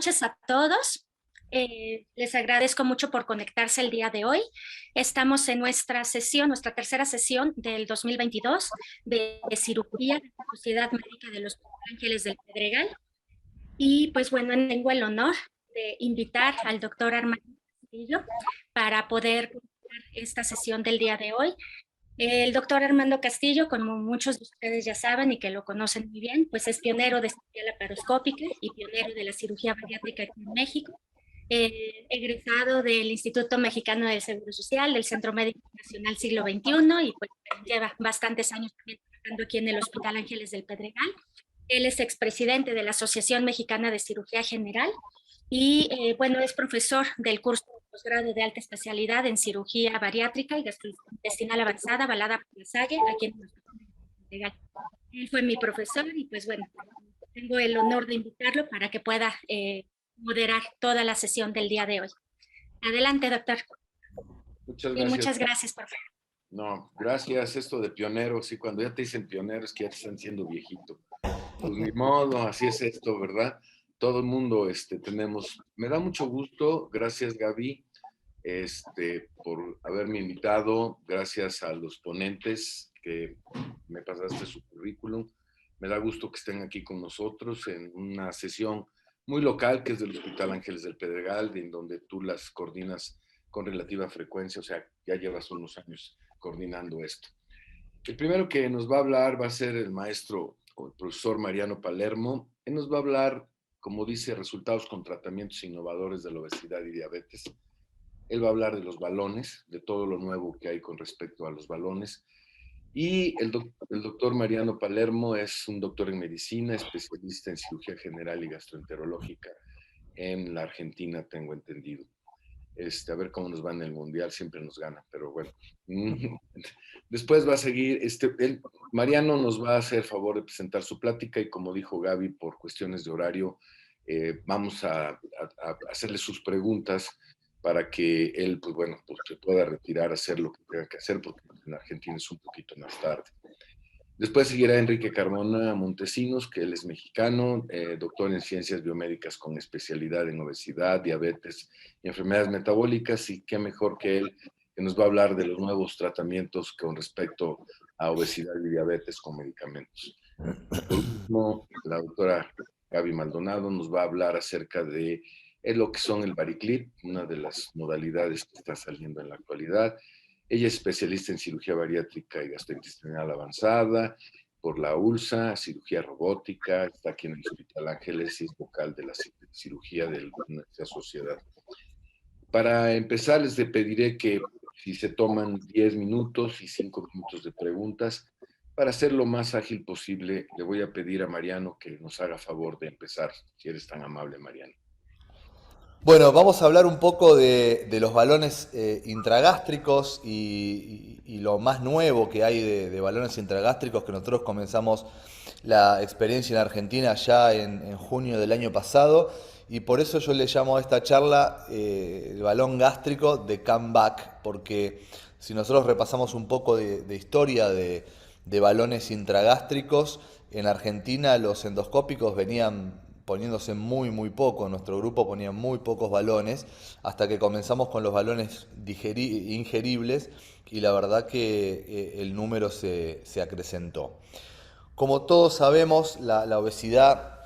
noches a todos. Les agradezco mucho por conectarse el día de hoy. Estamos en nuestra sesión, nuestra tercera sesión del 2022 de cirugía de la Sociedad Médica de los Ángeles del Pedregal. Y pues bueno, tengo el honor de invitar al doctor Armando Castillo para poder comenzar esta sesión del día de hoy. El doctor Armando Castillo, como muchos de ustedes ya saben y que lo conocen muy bien, pues es pionero de cirugía laparoscópica y pionero de la cirugía bariátrica aquí en México. Egresado del Instituto Mexicano del Seguro Social, del Centro Médico Nacional Siglo XXI, y pues lleva bastantes años también trabajando aquí en el Hospital Ángeles del Pedregal. Él es expresidente de la Asociación Mexicana de Cirugía General y bueno, es profesor del curso de posgrado de alta especialidad en cirugía bariátrica y gastrointestinal avanzada, avalada por la SAGE, aquí en el Hospital Legal. Él fue mi profesor y pues bueno, tengo el honor de invitarlo para que pueda moderar toda la sesión del día de hoy. Adelante, doctor. Muchas y gracias. muchas gracias, por favor. No, gracias. Esto de pionero, sí, cuando ya te dicen pionero es que ya te están siendo viejito. Pues ni modo, así es esto, ¿verdad? Todo el mundo tenemos. Me da mucho gusto, gracias Gaby, por haberme invitado, gracias a los ponentes que me pasaste su currículum. Me da gusto que estén aquí con nosotros en una sesión muy local que es del Hospital Ángeles del Pedregal, en donde tú las coordinas con relativa frecuencia, o sea, ya llevas unos años coordinando esto. El primero que nos va a hablar va a ser el maestro o el profesor Mariano Palermo. Él nos va a hablar, como dice, resultados con tratamientos innovadores de la obesidad y diabetes. Él va a hablar de los balones, de todo lo nuevo que hay con respecto a los balones. Y el doctor Mariano Palermo es un doctor en medicina, especialista en cirugía general y gastroenterológica en la Argentina, tengo entendido. A ver cómo nos va en el mundial, siempre nos gana, pero bueno. Después va a seguir, Mariano nos va a hacer favor de presentar su plática y como dijo Gaby, por cuestiones de horario, vamos a hacerle sus preguntas para que él, pues bueno, pues se pueda retirar a hacer lo que tenga que hacer, porque en Argentina es un poquito más tarde. Después seguirá Enrique Carmona Montesinos, que él es mexicano, doctor en ciencias biomédicas con especialidad en obesidad, diabetes y enfermedades metabólicas, y qué mejor que él, que nos va a hablar de los nuevos tratamientos con respecto a obesidad y diabetes con medicamentos. Por último, la doctora Gaby Maldonado nos va a hablar acerca de lo que son el Variclip, una de las modalidades que está saliendo en la actualidad. Ella es especialista en cirugía bariátrica y gastrointestinal avanzada por la ULSA, cirugía robótica, está aquí en el Hospital Ángeles y es vocal de la cirugía de nuestra sociedad. Para empezar, les pediré que si se toman 10 minutos y 5 minutos de preguntas, para ser lo más ágil posible, le voy a pedir a Mariano que nos haga favor de empezar, si eres tan amable, Mariano. Bueno, vamos a hablar un poco de los balones intragástricos y lo más nuevo que hay de balones intragástricos, que nosotros comenzamos la experiencia en Argentina ya en junio del año pasado, y por eso yo le llamo a esta charla el balón gástrico de comeback, porque si nosotros repasamos un poco de historia de balones intragástricos, en Argentina los endoscópicos venían poniéndose muy poco, nuestro grupo ponía muy pocos balones, hasta que comenzamos con los balones ingeribles y la verdad que el número se acrecentó. Como todos sabemos, la obesidad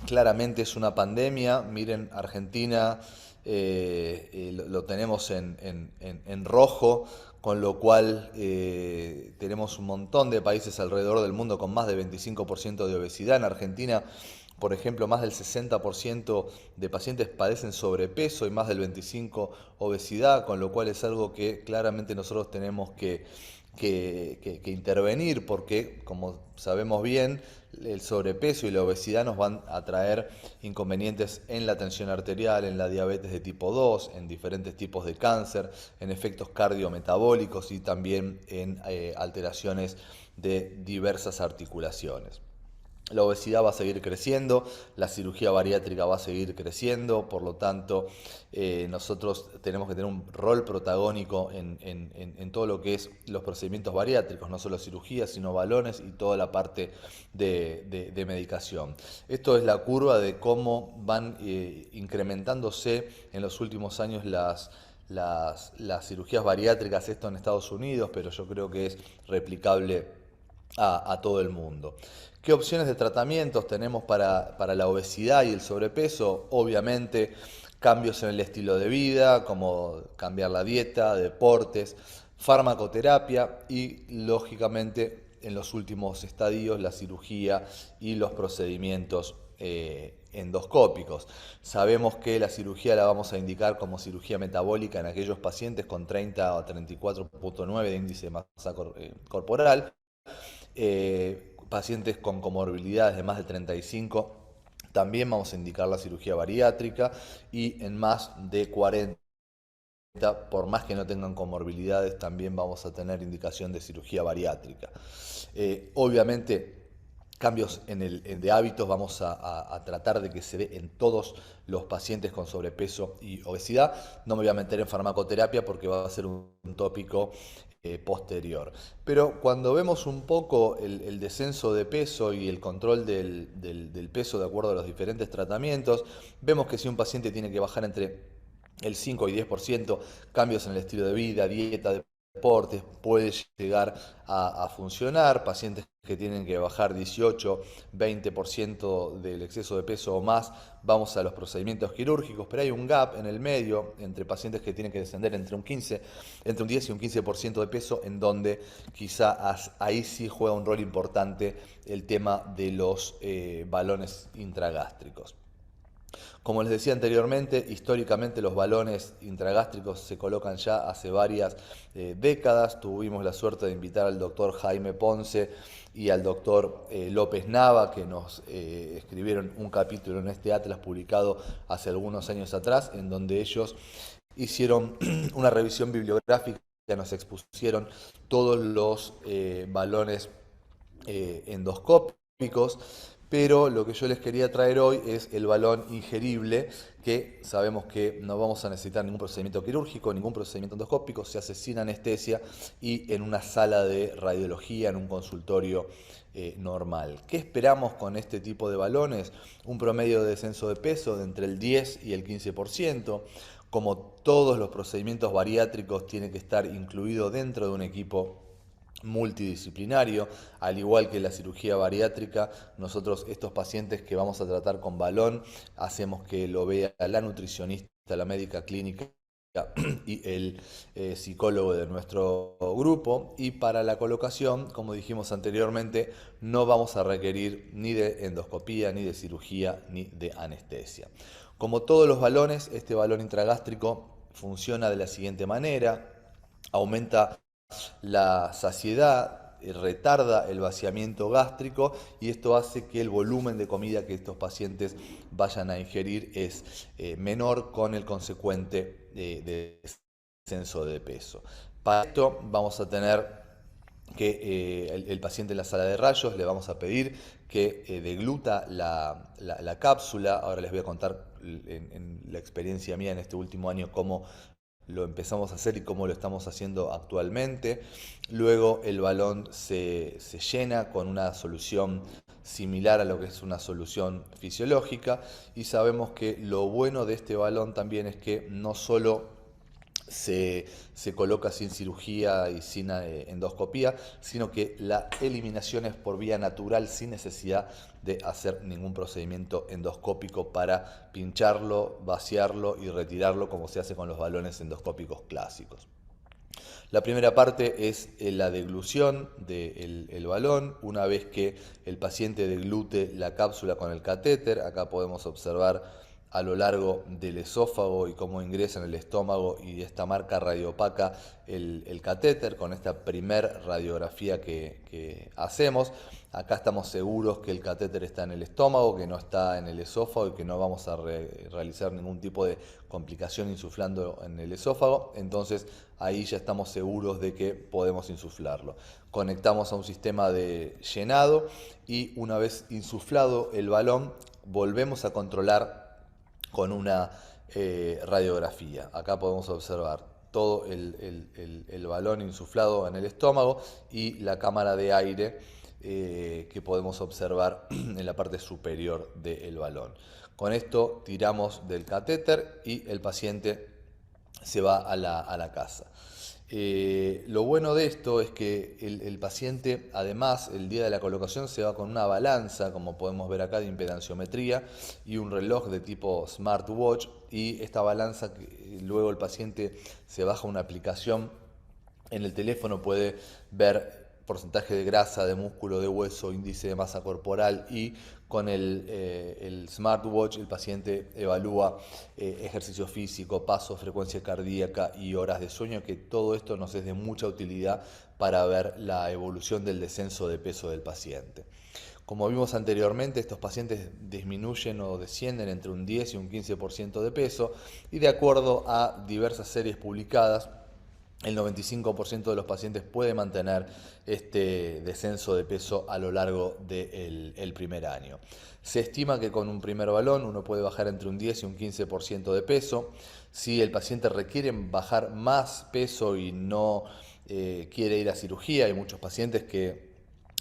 claramente es una pandemia. Miren, Argentina lo tenemos en rojo, con lo cual tenemos un montón de países alrededor del mundo con más de 25% de obesidad. En Argentina, por ejemplo, más del 60% de pacientes padecen sobrepeso y más del 25% obesidad, con lo cual es algo que claramente nosotros tenemos que intervenir, porque como sabemos bien, el sobrepeso y la obesidad nos van a traer inconvenientes en la tensión arterial, en la diabetes de tipo 2, en diferentes tipos de cáncer, en efectos cardiometabólicos y también en alteraciones de diversas articulaciones. La obesidad va a seguir creciendo, la cirugía bariátrica va a seguir creciendo, por lo tanto, nosotros tenemos que tener un rol protagónico en todo lo que es los procedimientos bariátricos, no solo cirugía, sino balones y toda la parte de medicación. Esto es la curva de cómo van incrementándose en los últimos años las cirugías bariátricas, esto en Estados Unidos, pero yo creo que es replicable a todo el mundo. ¿Qué opciones de tratamientos tenemos para la obesidad y el sobrepeso? Obviamente, cambios en el estilo de vida, como cambiar la dieta, deportes, farmacoterapia y, lógicamente, en los últimos estadios, la cirugía y los procedimientos endoscópicos. Sabemos que la cirugía la vamos a indicar como cirugía metabólica en aquellos pacientes con 30 o 34,9 de índice de masa corporal. Pacientes con comorbilidades de más de 35, también vamos a indicar la cirugía bariátrica, y en más de 40, por más que no tengan comorbilidades, también vamos a tener indicación de cirugía bariátrica. Obviamente, cambios de hábitos vamos a tratar de que se dé en todos los pacientes con sobrepeso y obesidad. No me voy a meter en farmacoterapia porque va a ser un tópico posterior. Pero cuando vemos un poco el descenso de peso y el control del peso de acuerdo a los diferentes tratamientos, vemos que si un paciente tiene que bajar entre el 5 y 10%, cambios en el estilo de vida, dieta, deportes, puede llegar a funcionar. Pacientes que tienen que bajar 18, 20% del exceso de peso o más, vamos a los procedimientos quirúrgicos, pero hay un gap en el medio entre pacientes que tienen que descender entre un 10 y un 15% de peso, en donde quizá ahí sí juega un rol importante el tema de los balones intragástricos. Como les decía anteriormente, históricamente los balones intragástricos se colocan ya hace varias décadas. Tuvimos la suerte de invitar al doctor Jaime Ponce y al doctor López Nava, que nos escribieron un capítulo en este atlas publicado hace algunos años atrás, en donde ellos hicieron una revisión bibliográfica, nos expusieron todos los balones endoscópicos. Pero lo que yo les quería traer hoy es el balón ingerible, que sabemos que no vamos a necesitar ningún procedimiento quirúrgico, ningún procedimiento endoscópico, se hace sin anestesia y en una sala de radiología, en un consultorio normal. ¿Qué esperamos con este tipo de balones? Un promedio de descenso de peso de entre el 10 y el 15%. Como todos los procedimientos bariátricos, tiene que estar incluido dentro de un equipo multidisciplinario, al igual que la cirugía bariátrica. Nosotros estos pacientes que vamos a tratar con balón, hacemos que lo vea la nutricionista, la médica clínica y el psicólogo de nuestro grupo. Y para la colocación, como dijimos anteriormente, no vamos a requerir ni de endoscopía, ni de cirugía, ni de anestesia. Como todos los balones, este balón intragástrico funciona de la siguiente manera: aumenta la saciedad, retarda el vaciamiento gástrico, y esto hace que el volumen de comida que estos pacientes vayan a ingerir es menor, con el consecuente descenso de peso. Para esto vamos a tener que el paciente en la sala de rayos le vamos a pedir que degluta la cápsula. Ahora les voy a contar en la experiencia mía en este último año cómo lo empezamos a hacer y cómo lo estamos haciendo actualmente. Luego el balón se llena con una solución similar a lo que es una solución fisiológica, y sabemos que lo bueno de este balón también es que no solo se coloca sin cirugía y sin endoscopía, sino que la eliminación es por vía natural, sin necesidad de hacer ningún procedimiento endoscópico para pincharlo, vaciarlo y retirarlo, como se hace con los balones endoscópicos clásicos. La primera parte es la deglución del balón. Una vez que el paciente deglute la cápsula con el catéter, acá podemos observar a lo largo del esófago y cómo ingresa en el estómago y esta marca radiopaca el catéter con esta primer radiografía que hacemos. Acá estamos seguros que el catéter está en el estómago, que no está en el esófago y que no vamos a realizar ningún tipo de complicación insuflando en el esófago. Entonces ahí ya estamos seguros de que podemos insuflarlo. Conectamos a un sistema de llenado y una vez insuflado el balón volvemos a controlar con una radiografía. Acá podemos observar todo el balón insuflado en el estómago y la cámara de aire que podemos observar en la parte superior del balón. Con esto tiramos del catéter y el paciente se va a la casa. Lo bueno de esto es que el paciente, además, el día de la colocación se va con una balanza, como podemos ver acá, de impedanciometría y un reloj de tipo smartwatch, y esta balanza, luego el paciente se baja una aplicación en el teléfono, puede ver porcentaje de grasa, de músculo, de hueso, índice de masa corporal, y con el smartwatch el paciente evalúa ejercicio físico, paso, frecuencia cardíaca y horas de sueño, que todo esto nos es de mucha utilidad para ver la evolución del descenso de peso del paciente. Como vimos anteriormente, estos pacientes disminuyen o descienden entre un 10 y un 15% de peso, y de acuerdo a diversas series publicadas, el 95% de los pacientes puede mantener este descenso de peso a lo largo del primer año. Se estima que con un primer balón uno puede bajar entre un 10 y un 15% de peso. Si el paciente requiere bajar más peso y no quiere ir a cirugía, hay muchos pacientes que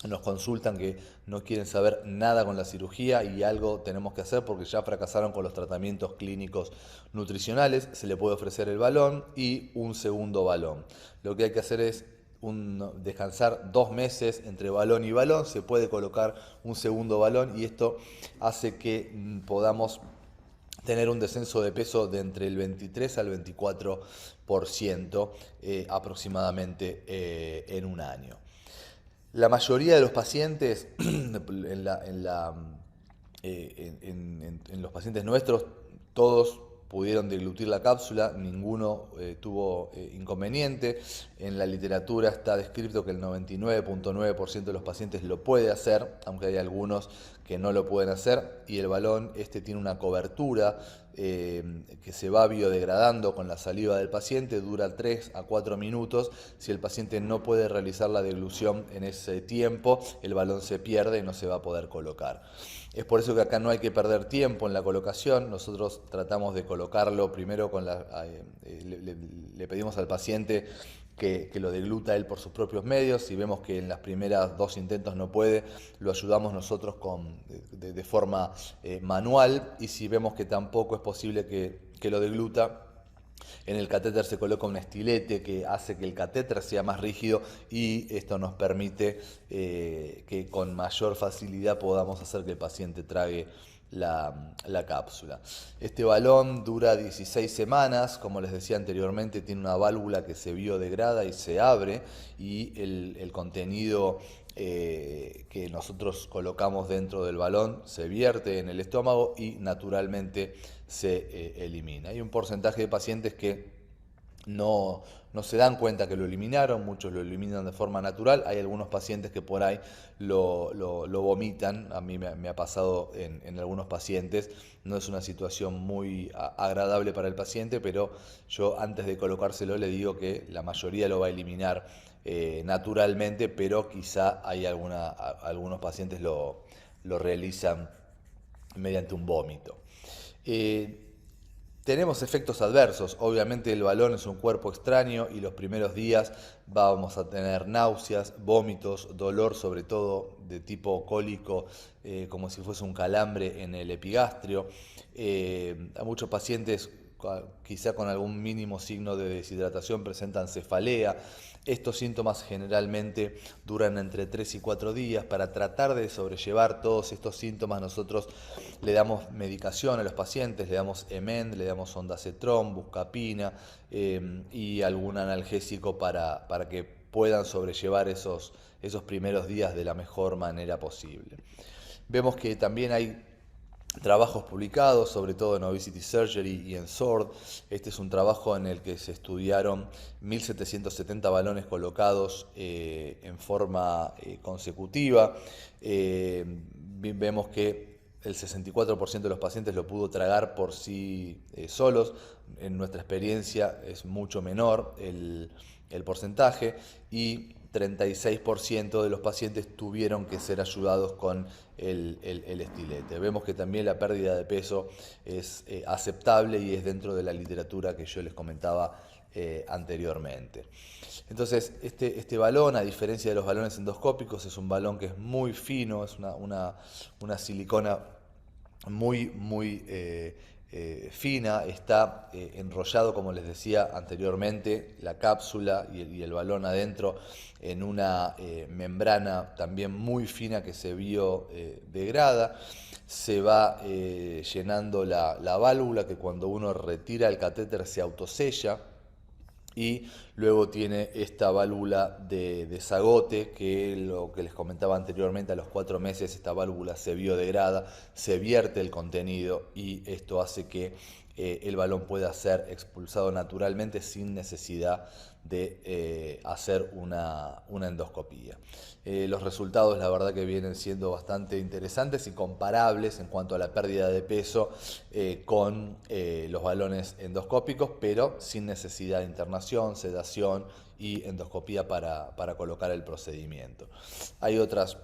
nos consultan que no quieren saber nada con la cirugía y algo tenemos que hacer porque ya fracasaron con los tratamientos clínicos nutricionales. Se le puede ofrecer el balón y un segundo balón. Lo que hay que hacer es descansar 2 meses entre balón y balón. Se puede colocar un segundo balón y esto hace que podamos tener un descenso de peso de entre el 23 al 24% aproximadamente en un año. La mayoría de los pacientes, en los pacientes nuestros, todos pudieron deglutir la cápsula, ninguno tuvo inconveniente. En la literatura está descrito que el 99.9% de los pacientes lo puede hacer, aunque hay algunos que no lo pueden hacer, y el balón tiene una cobertura que se va biodegradando con la saliva del paciente, dura 3 a 4 minutos. Si el paciente no puede realizar la deglución en ese tiempo, el balón se pierde y no se va a poder colocar. Es por eso que acá no hay que perder tiempo en la colocación. Nosotros tratamos de colocarlo primero le pedimos al paciente que lo degluta él por sus propios medios. Si vemos que en las primeras 2 intentos no puede, lo ayudamos nosotros de forma manual, y si vemos que tampoco es posible que lo degluta, en el catéter se coloca un estilete que hace que el catéter sea más rígido, y esto nos permite que con mayor facilidad podamos hacer que el paciente trague la cápsula. Este balón dura 16 semanas, como les decía anteriormente, tiene una válvula que se biodegrada y se abre, y el contenido que nosotros colocamos dentro del balón se vierte en el estómago y naturalmente se elimina. Hay un porcentaje de pacientes que no se dan cuenta que lo eliminaron, muchos lo eliminan de forma natural. Hay algunos pacientes que por ahí lo vomitan. A mí me ha pasado en algunos pacientes. No es una situación muy agradable para el paciente, pero yo antes de colocárselo le digo que la mayoría lo va a eliminar naturalmente, pero quizá hay algunos pacientes lo realizan mediante un vómito. Tenemos efectos adversos. Obviamente el balón es un cuerpo extraño y los primeros días vamos a tener náuseas, vómitos, dolor sobre todo de tipo cólico, como si fuese un calambre en el epigastrio. A muchos pacientes quizá con algún mínimo signo de deshidratación presentan cefalea. Estos síntomas generalmente duran entre 3 y 4 días. Para tratar de sobrellevar todos estos síntomas, nosotros le damos medicación a los pacientes, le damos Emend, le damos ondansetron, buscapina y algún analgésico para que puedan sobrellevar esos primeros días de la mejor manera posible. Vemos que también hay trabajos publicados, sobre todo en Obesity Surgery y en SWORD. Este es un trabajo en el que se estudiaron 1.770 balones colocados en forma consecutiva. Vemos que el 64% de los pacientes lo pudo tragar por sí solos. En nuestra experiencia es mucho menor el porcentaje, y 36% de los pacientes tuvieron que ser ayudados con el estilete. Vemos que también la pérdida de peso es aceptable y es dentro de la literatura que yo les comentaba anteriormente. Entonces, este balón, a diferencia de los balones endoscópicos, es un balón que es muy fino, es una silicona muy fina, está enrollado, como les decía anteriormente, la cápsula y el balón adentro en una membrana también muy fina que se biodegrada. Se va llenando la válvula, que cuando uno retira el catéter se autosella, y luego tiene esta válvula de desagote, que lo que les comentaba anteriormente, a los 4 meses esta válvula se biodegrada, se vierte el contenido, y esto hace que el balón pueda ser expulsado naturalmente sin necesidad de hacer una endoscopía. Los resultados, la verdad, que vienen siendo bastante interesantes y comparables en cuanto a la pérdida de peso con los balones endoscópicos, pero sin necesidad de internación, sedación y endoscopía para colocar el procedimiento. Hay otras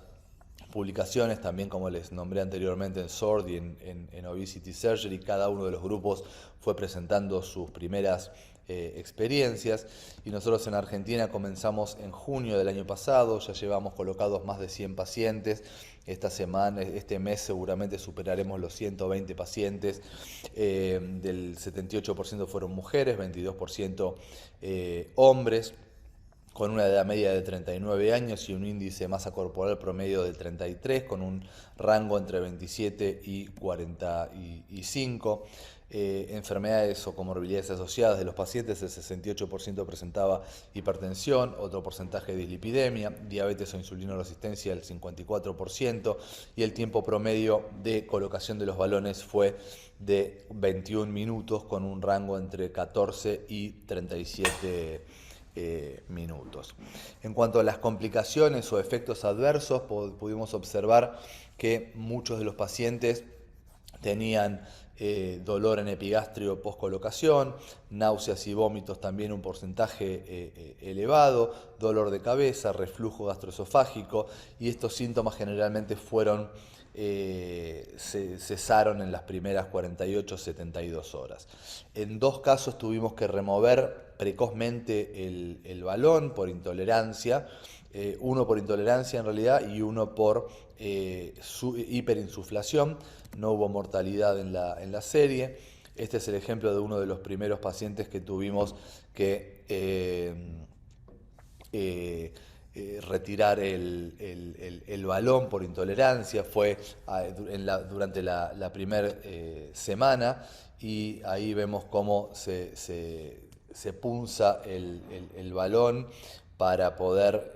publicaciones también, como les nombré anteriormente, en SWORD y en Obesity Surgery. Cada uno de los grupos fue presentando sus primeras experiencias, y nosotros en Argentina comenzamos en junio del año pasado. Ya llevamos colocados más de 100 pacientes. Este mes seguramente superaremos los 120 pacientes. Del 78% fueron mujeres, 22% hombres, con una edad media de 39 años y un índice de masa corporal promedio de 33, con un rango entre 27 y 45. Enfermedades o comorbilidades asociadas de los pacientes: el 68% presentaba hipertensión, otro porcentaje de dislipidemia, diabetes o insulinoresistencia el 54%, y el tiempo promedio de colocación de los balones fue de 21 minutos, con un rango entre 14 y 37 minutos. En cuanto a las complicaciones o efectos adversos, pudimos observar que muchos de los pacientes tenían dolor en epigastrio post-colocación, náuseas y vómitos también un porcentaje elevado, dolor de cabeza, reflujo gastroesofágico, y estos síntomas generalmente cesaron en las primeras 48-72 horas. En 2 casos tuvimos que remover precozmente el balón por intolerancia, uno por intolerancia en realidad y uno por hiperinsuflación. No hubo mortalidad en la serie. Este es el ejemplo de uno de los primeros pacientes que tuvimos que retirar el balón por intolerancia. Fue durante la primera semana, y ahí vemos cómo se punza el balón para poder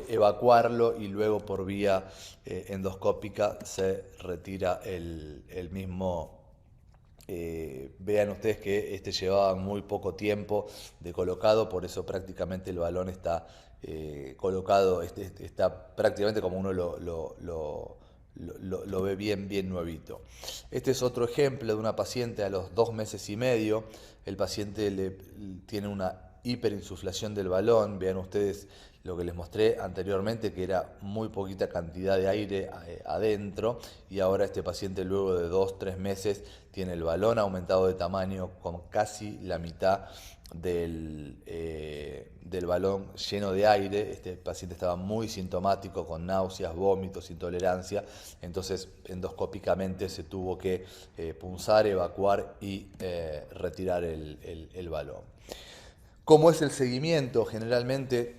evacuarlo, y luego por vía endoscópica se retira el mismo. Vean ustedes que llevaba muy poco tiempo de colocado, por eso prácticamente el balón está colocado, está prácticamente como uno lo ve bien nuevito. Este es otro ejemplo de una paciente a los 2 meses y medio. El paciente tiene una hiperinsuflación del balón. Vean ustedes lo que les mostré anteriormente, que era muy poquita cantidad de aire adentro, y ahora este paciente, luego de 2-3 meses, tiene el balón aumentado de tamaño, con casi la mitad del balón lleno de aire. Este paciente estaba muy sintomático, con náuseas, vómitos, intolerancia. Entonces endoscópicamente se tuvo que punzar, evacuar y retirar el balón. ¿Cómo es el seguimiento? Generalmente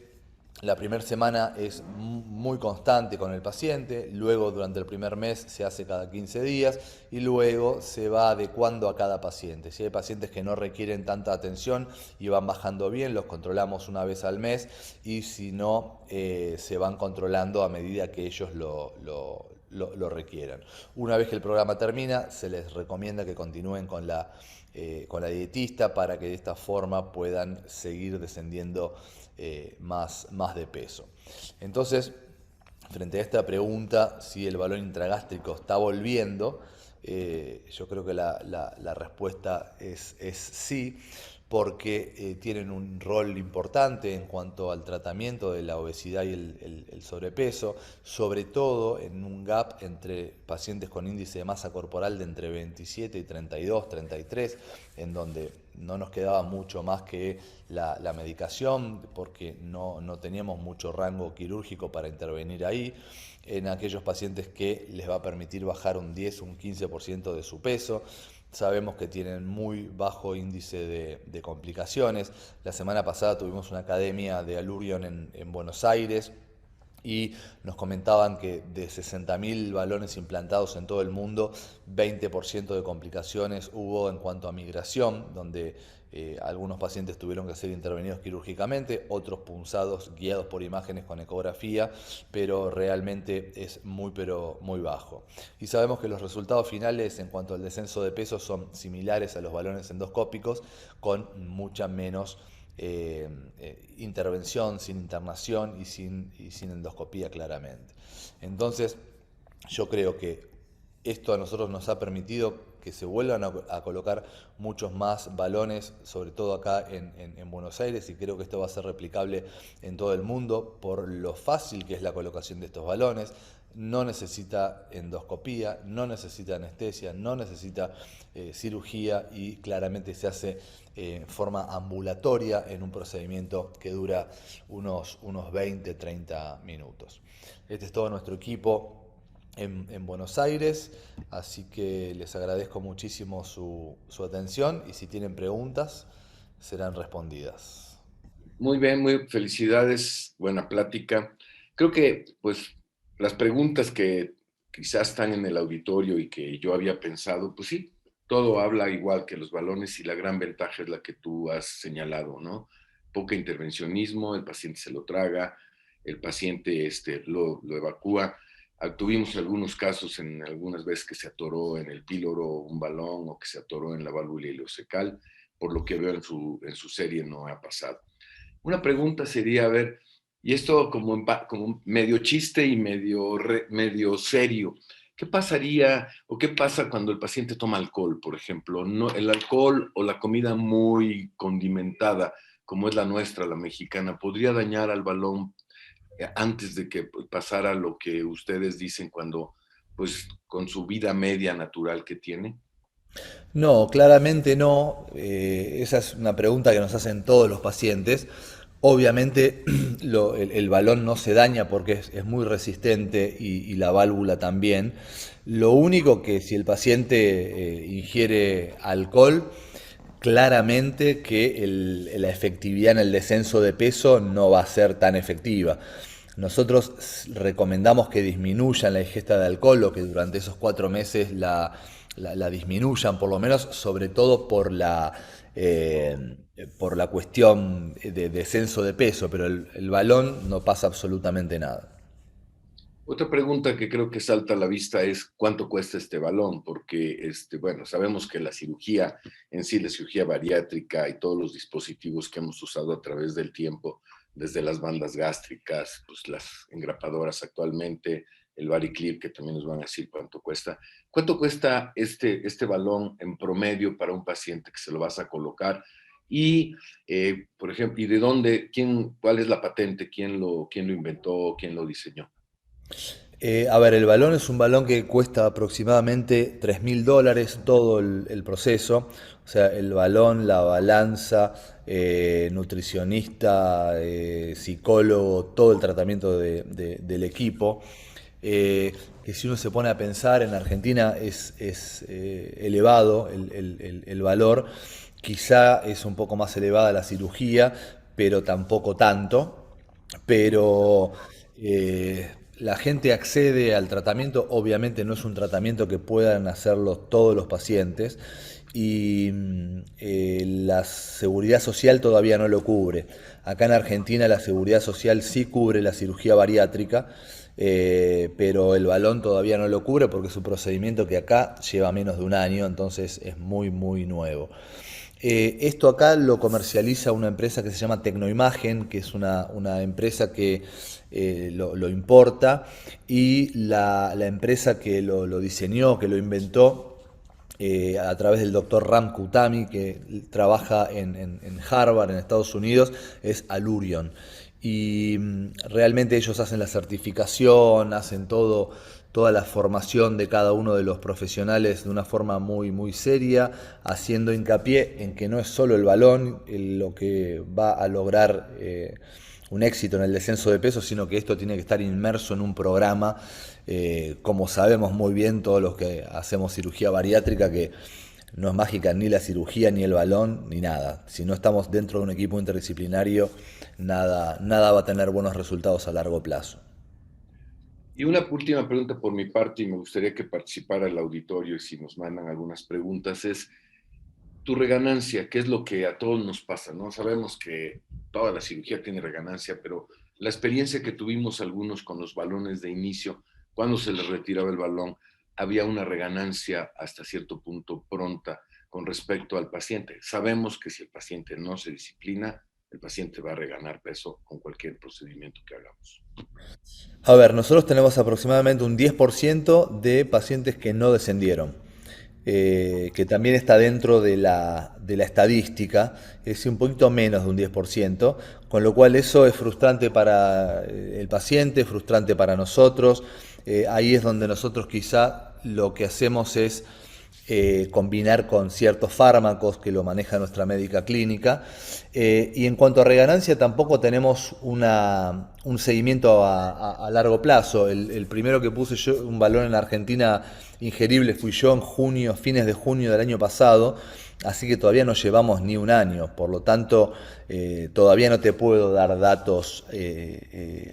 la primera semana es muy constante con el paciente, luego durante el primer mes se hace cada 15 días, y luego se va adecuando a cada paciente. Si hay pacientes que no requieren tanta atención y van bajando bien, los controlamos una vez al mes, y si no, se van controlando a medida que ellos lo lo requieran. Una vez que el programa termina, se les recomienda que continúen con la dietista para que de esta forma puedan seguir descendiendo más de peso. Entonces, frente a esta pregunta, si el balón intragástrico está volviendo, yo creo que la respuesta es sí, porque tienen un rol importante en cuanto al tratamiento de la obesidad y el sobrepeso, sobre todo en un gap entre pacientes con índice de masa corporal de entre 27 y 32, 33, en donde no nos quedaba mucho más que la medicación, porque no teníamos mucho rango quirúrgico para intervenir ahí, en aquellos pacientes que les va a permitir bajar un 10, un 15% de su peso. Sabemos que tienen muy bajo índice de complicaciones. La semana pasada tuvimos una academia de Allurion en Buenos Aires y nos comentaban que de 60.000 balones implantados en todo el mundo, 20% de complicaciones hubo en cuanto a migración, donde algunos pacientes tuvieron que ser intervenidos quirúrgicamente, otros punzados guiados por imágenes con ecografía, pero realmente es pero muy bajo. Y sabemos que los resultados finales en cuanto al descenso de peso son similares a los balones endoscópicos, con mucha menos intervención, sin internación y sin endoscopía claramente. Entonces, yo creo que esto a nosotros nos ha permitido que se vuelvan a colocar muchos más balones, sobre todo acá en Buenos Aires, y creo que esto va a ser replicable en todo el mundo por lo fácil que es la colocación de estos balones. No necesita endoscopía, no necesita anestesia, no necesita cirugía y claramente se hace en forma ambulatoria en un procedimiento que dura unos 20, 30 minutos. Este es todo nuestro equipo en Buenos Aires, así que les agradezco muchísimo su atención y si tienen preguntas serán respondidas. Muy bien, muy felicidades, buena plática. Creo que pues las preguntas que quizás están en el auditorio y que yo había pensado, pues sí, todo habla igual que los balones y la gran ventaja es la que tú has señalado, ¿no? Poca intervencionismo, el paciente se lo traga, el paciente lo evacúa. Tuvimos algunos casos en algunas veces que se atoró en el píloro un balón o que se atoró en la válvula ileocecal, por lo que veo en su serie no ha pasado. Una pregunta sería, a ver, y esto como medio chiste y medio serio, ¿qué pasaría o qué pasa cuando el paciente toma alcohol, por ejemplo? No, el alcohol o la comida muy condimentada, como es la nuestra, la mexicana, ¿podría dañar al balón antes de que pasara lo que ustedes dicen cuando, pues, con su vida media natural que tiene? No, claramente no. Esa es una pregunta que nos hacen todos los pacientes. Obviamente el balón no se daña porque es muy resistente y la válvula también. Lo único que si el paciente ingiere alcohol, claramente que la efectividad en el descenso de peso no va a ser tan efectiva. Nosotros recomendamos que disminuyan la ingesta de alcohol o que durante esos 4 meses la disminuyan, por lo menos, sobre todo por la cuestión de descenso de peso, pero el balón no pasa absolutamente nada. Otra pregunta que creo que salta a la vista es cuánto cuesta este balón, porque bueno, sabemos que la cirugía en sí, la cirugía bariátrica y todos los dispositivos que hemos usado a través del tiempo, desde las bandas gástricas, pues las engrapadoras actualmente, el Variclip, que también nos van a decir cuánto cuesta. ¿Cuánto cuesta este balón en promedio para un paciente que se lo vas a colocar? Y, por ejemplo, ¿y de dónde, cuál es la patente? ¿Quién lo inventó? ¿Quién lo diseñó? A ver, el balón es un balón que cuesta aproximadamente $3.000 todo el proceso. O sea, el balón, la balanza, nutricionista, psicólogo, todo el tratamiento del equipo. Que si uno se pone a pensar, en Argentina es elevado el valor. Quizá es un poco más elevada la cirugía, pero tampoco tanto. Pero la gente accede al tratamiento, obviamente no es un tratamiento que puedan hacerlo todos los pacientes y la seguridad social todavía no lo cubre. Acá en Argentina la seguridad social sí cubre la cirugía bariátrica pero el balón todavía no lo cubre porque es un procedimiento que acá lleva menos de un año, entonces es muy, muy nuevo. Esto acá lo comercializa una empresa que se llama Tecnoimagen, que es una empresa que lo importa, y la empresa que lo diseñó, que lo inventó, a través del doctor Ram Kutami, que trabaja en Harvard, en Estados Unidos, es Alurion. Y realmente ellos hacen la certificación, hacen toda la formación de cada uno de los profesionales de una forma muy, muy seria, haciendo hincapié en que no es solo el balón lo que va a lograr un éxito en el descenso de peso, sino que esto tiene que estar inmerso en un programa, como sabemos muy bien todos los que hacemos cirugía bariátrica, que no es mágica ni la cirugía, ni el balón, ni nada. Si no estamos dentro de un equipo interdisciplinario, nada va a tener buenos resultados a largo plazo. Y una última pregunta por mi parte, y me gustaría que participara el auditorio y si nos mandan algunas preguntas, es tu reganancia, ¿qué es lo que a todos nos pasa? ¿No? Sabemos que toda la cirugía tiene reganancia, pero la experiencia que tuvimos algunos con los balones de inicio, cuando se les retiraba el balón, había una reganancia hasta cierto punto pronta con respecto al paciente. Sabemos que si el paciente no se disciplina, el paciente va a reganar peso con cualquier procedimiento que hagamos. A ver, nosotros tenemos aproximadamente un 10% de pacientes que no descendieron, que también está dentro de la estadística, es un poquito menos de un 10%, con lo cual eso es frustrante para el paciente, frustrante para nosotros. Ahí es donde nosotros quizá lo que hacemos es combinar con ciertos fármacos que lo maneja nuestra médica clínica. Y en cuanto a reganancia, tampoco tenemos un seguimiento a largo plazo. El primero que puse yo, un balón en Argentina ingerible, fui yo en junio, fines de junio del año pasado, así que todavía no llevamos ni un año, por lo tanto todavía no te puedo dar datos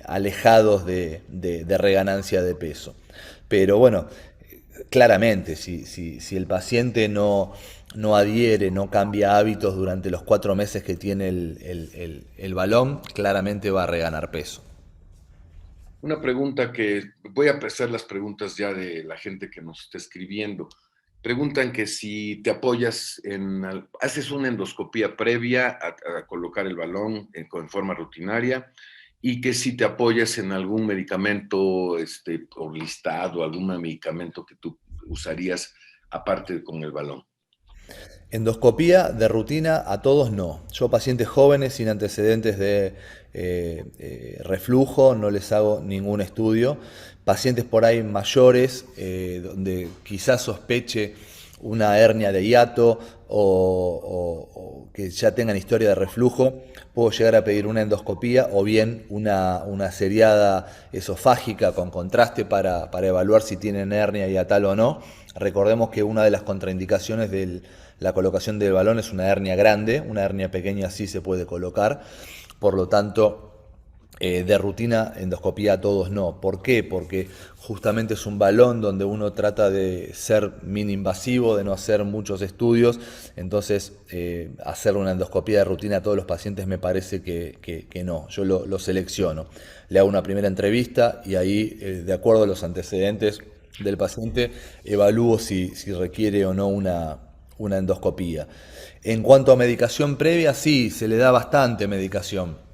alejados de reganancia de peso. Pero bueno, claramente, si el paciente no adhiere, no cambia hábitos durante los 4 meses que tiene el balón, claramente va a reganar peso. Una pregunta que voy a hacer las preguntas ya de la gente que nos está escribiendo. Preguntan que si te apoyas haces una endoscopía previa a colocar el balón en forma rutinaria y que si te apoyas en algún medicamento o listado, algún medicamento que tú usarías aparte con el balón. Endoscopía de rutina a todos no. Yo pacientes jóvenes sin antecedentes de reflujo no les hago ningún estudio. Pacientes por ahí mayores donde quizás sospeche una hernia de hiato o que ya tengan historia de reflujo, puedo llegar a pedir una endoscopía o bien una seriada esofágica con contraste para evaluar si tienen hernia hiatal o no. Recordemos que una de las contraindicaciones de la colocación del balón es una hernia grande, una hernia pequeña sí se puede colocar, por lo tanto de rutina endoscopía a todos no. ¿Por qué? Porque justamente es un balón donde uno trata de ser mini-invasivo, de no hacer muchos estudios, entonces hacer una endoscopía de rutina a todos los pacientes me parece que no, yo lo selecciono. Le hago una primera entrevista y ahí, de acuerdo a los antecedentes del paciente, evalúo si requiere o no una endoscopía. En cuanto a medicación previa, sí, se le da bastante medicación.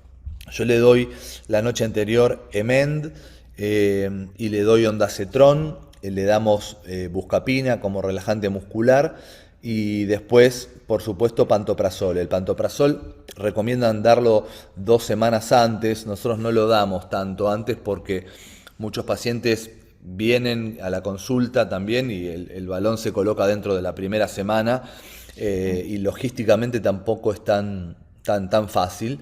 Yo le doy la noche anterior Emend y le doy ondansetron, le damos buscapina como relajante muscular y después, por supuesto, pantoprazol. El pantoprazol recomiendan darlo 2 semanas antes, nosotros no lo damos tanto antes porque muchos pacientes vienen a la consulta también y el balón se coloca dentro de la primera semana y logísticamente tampoco es tan fácil,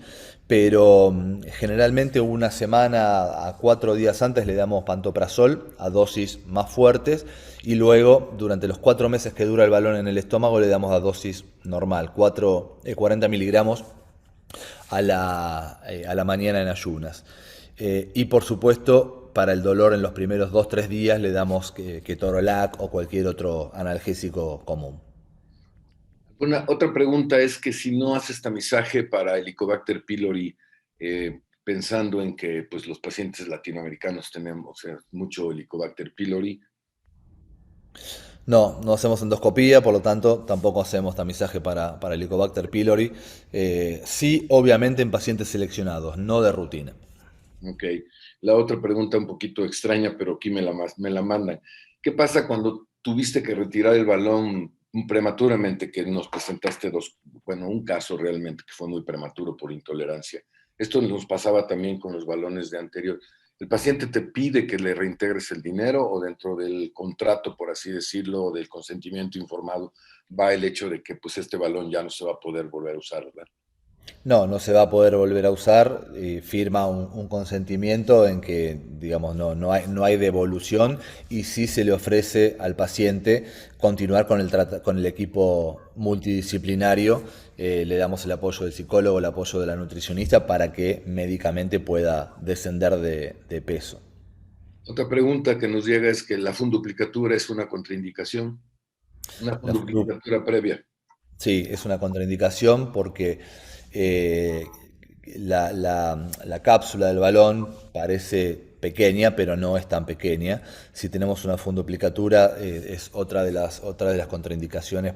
pero generalmente 1 semana a 4 días antes le damos pantoprazol a dosis más fuertes y luego durante los 4 meses que dura el balón en el estómago le damos a dosis normal, 40 miligramos a la mañana en ayunas. Y por supuesto, para el dolor en los primeros 2-3 días le damos ketorolac o cualquier otro analgésico común. Otra pregunta es que si no haces tamizaje para Helicobacter pylori, pensando en que pues, los pacientes latinoamericanos tenemos mucho Helicobacter pylori. No, no hacemos endoscopía, por lo tanto tampoco hacemos tamizaje para Helicobacter pylori. Sí, obviamente en pacientes seleccionados, no de rutina. Ok. La otra pregunta un poquito extraña, pero aquí me la mandan. ¿Qué pasa cuando tuviste que retirar el balón prematuramente, que nos presentaste un caso realmente que fue muy prematuro por intolerancia? Esto nos pasaba también con los balones de anterior. ¿El paciente te pide que le reintegres el dinero o dentro del contrato, por así decirlo, o del consentimiento informado, va el hecho de que pues este balón ya no se va a poder volver a usar, ¿verdad? No, no se va a poder volver a usar. Firma un consentimiento en que, digamos, no hay devolución y sí se le ofrece al paciente continuar con el equipo multidisciplinario. Le damos el apoyo del psicólogo, el apoyo de la nutricionista para que médicamente pueda descender de peso. Otra pregunta que nos llega es que la funduplicatura es una contraindicación, una La fundu- funduplicatura previa. Sí, es una contraindicación porque eh, la cápsula del balón parece pequeña, pero no es tan pequeña. Si tenemos una funduplicatura, es otra de las contraindicaciones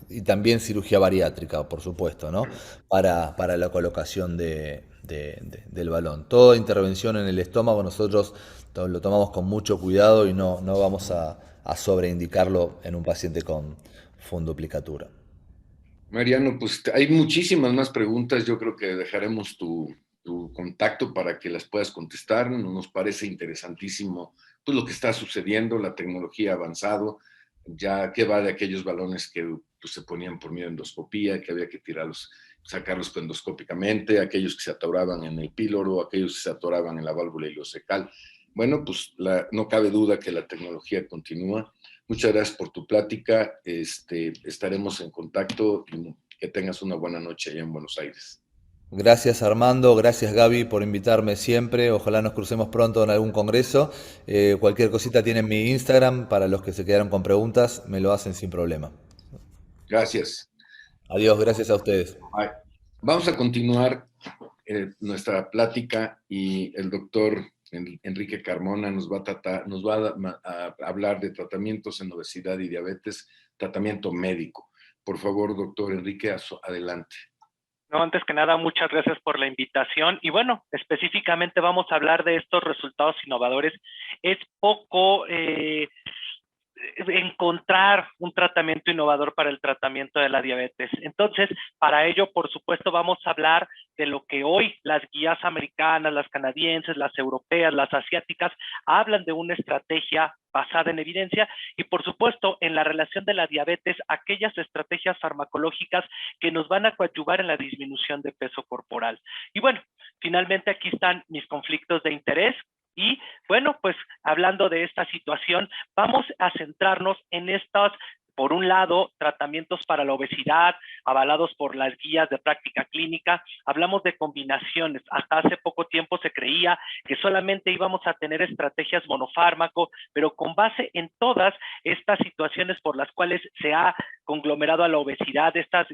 y también cirugía bariátrica, por supuesto, ¿no? Para la colocación del balón. Toda intervención en el estómago nosotros lo tomamos con mucho cuidado y no vamos a sobreindicarlo en un paciente con funduplicatura. Mariano, pues hay muchísimas más preguntas. Yo creo que dejaremos tu contacto para que las puedas contestar. Nos parece interesantísimo pues, lo que está sucediendo, la tecnología ha avanzado. Ya que va de aquellos balones que pues, se ponían por medio de endoscopía, que había que tirarlos, sacarlos endoscópicamente, aquellos que se atoraban en el píloro, aquellos que se atoraban en la válvula ileocecal. Bueno, pues no cabe duda que la tecnología continúa. Muchas gracias por tu plática. Estaremos en contacto y que tengas una buena noche allá en Buenos Aires. Gracias Armando, gracias Gaby por invitarme siempre. Ojalá nos crucemos pronto en algún congreso. Cualquier cosita tienen mi Instagram, para los que se quedaron con preguntas, me lo hacen sin problema. Gracias. Adiós, gracias a ustedes. Bye. Vamos a continuar nuestra plática y el doctor Enrique Carmona nos va a hablar de tratamientos en obesidad y diabetes, tratamiento médico. Por favor, doctor Enrique, adelante. No, antes que nada, muchas gracias por la invitación. Y bueno, específicamente vamos a hablar de estos resultados innovadores. Es poco encontrar un tratamiento innovador para el tratamiento de la diabetes. Entonces, para ello, por supuesto, vamos a hablar de lo que hoy las guías americanas, las canadienses, las europeas, las asiáticas, hablan de una estrategia basada en evidencia y, por supuesto, en la relación de la diabetes, aquellas estrategias farmacológicas que nos van a coadyuvar en la disminución de peso corporal. Y bueno, finalmente aquí están mis conflictos de interés. Y bueno, pues hablando de esta situación, vamos a centrarnos en estos, por un lado, tratamientos para la obesidad, avalados por las guías de práctica clínica. Hablamos de combinaciones. Hasta hace poco tiempo se creía que solamente íbamos a tener estrategias monofármaco, pero con base en todas estas situaciones por las cuales se ha conglomerado a la obesidad, esta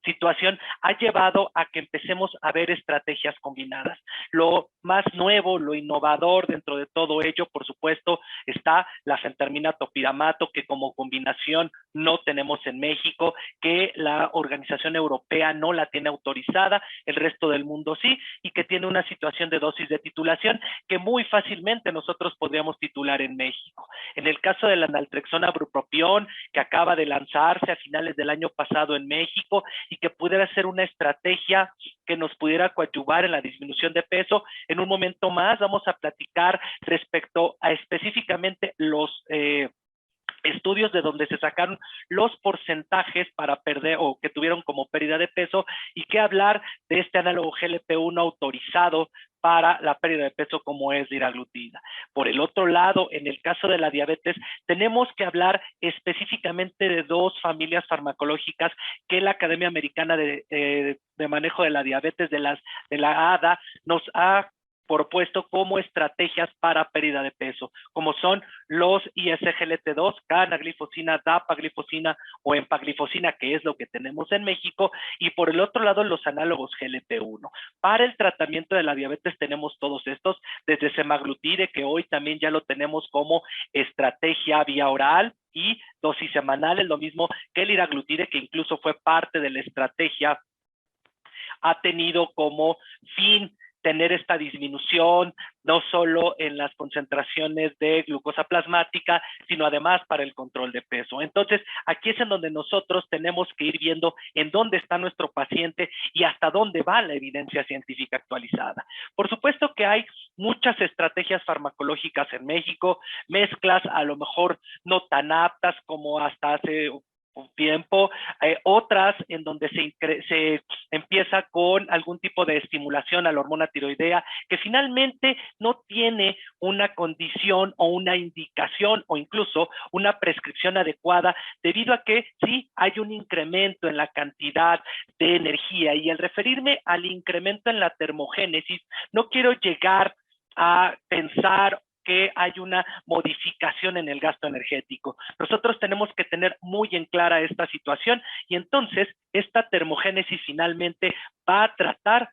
situación ha llevado a que empecemos a ver estrategias combinadas. Lo más nuevo, lo innovador dentro de todo ello, por supuesto, está la fentermina topiramato, que como combinación no tenemos en México, que la Organización Europea no la tiene autorizada, el resto del mundo sí, y que tiene una situación de dosis de titulación que muy fácilmente nosotros podríamos titular en México. En el caso de la naltrexona bupropión, que acaba de lanzarse a finales del año pasado en México y que pudiera ser una estrategia que nos pudiera coadyuvar en la disminución de peso. En un momento más vamos a platicar respecto a específicamente los estudios de donde se sacaron los porcentajes para perder o que tuvieron como pérdida de peso y qué hablar de este análogo GLP-1 autorizado para la pérdida de peso como es liraglutida. Por el otro lado, en el caso de la diabetes, tenemos que hablar específicamente de dos familias farmacológicas que la Academia Americana de Manejo de la Diabetes de la ADA nos ha propuesto como estrategias para pérdida de peso, como son los ISGLT2, canaglifosina, dapaglifosina o empaglifosina, que es lo que tenemos en México, y por el otro lado los análogos GLP-1. Para el tratamiento de la diabetes tenemos todos estos, desde semaglutide, que hoy también ya lo tenemos como estrategia vía oral, y dosis semanales, lo mismo que el liraglutide, que incluso fue parte de la estrategia, ha tenido como fin tener esta disminución, no solo en las concentraciones de glucosa plasmática, sino además para el control de peso. Entonces, aquí es en donde nosotros tenemos que ir viendo en dónde está nuestro paciente y hasta dónde va la evidencia científica actualizada. Por supuesto que hay muchas estrategias farmacológicas en México, mezclas a lo mejor no tan aptas como hasta hace un tiempo, otras en donde se empieza con algún tipo de estimulación a la hormona tiroidea que finalmente no tiene una condición o una indicación o incluso una prescripción adecuada, debido a que sí hay un incremento en la cantidad de energía. Y al referirme al incremento en la termogénesis, no quiero llegar a pensar que hay una modificación en el gasto energético. Nosotros tenemos que tener muy en clara esta situación, y entonces esta termogénesis finalmente va a tratar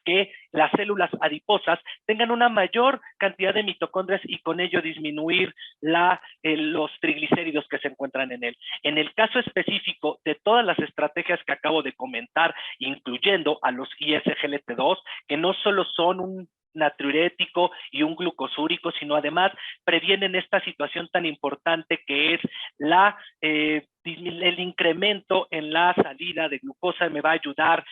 que las células adiposas tengan una mayor cantidad de mitocondrias y con ello disminuir los triglicéridos que se encuentran en él. En el caso específico de todas las estrategias que acabo de comentar, incluyendo a los ISGLT2, que no solo son un natriurético y un glucosúrico, sino además previenen esta situación tan importante que es el incremento en la salida de glucosa. Me va a ayudar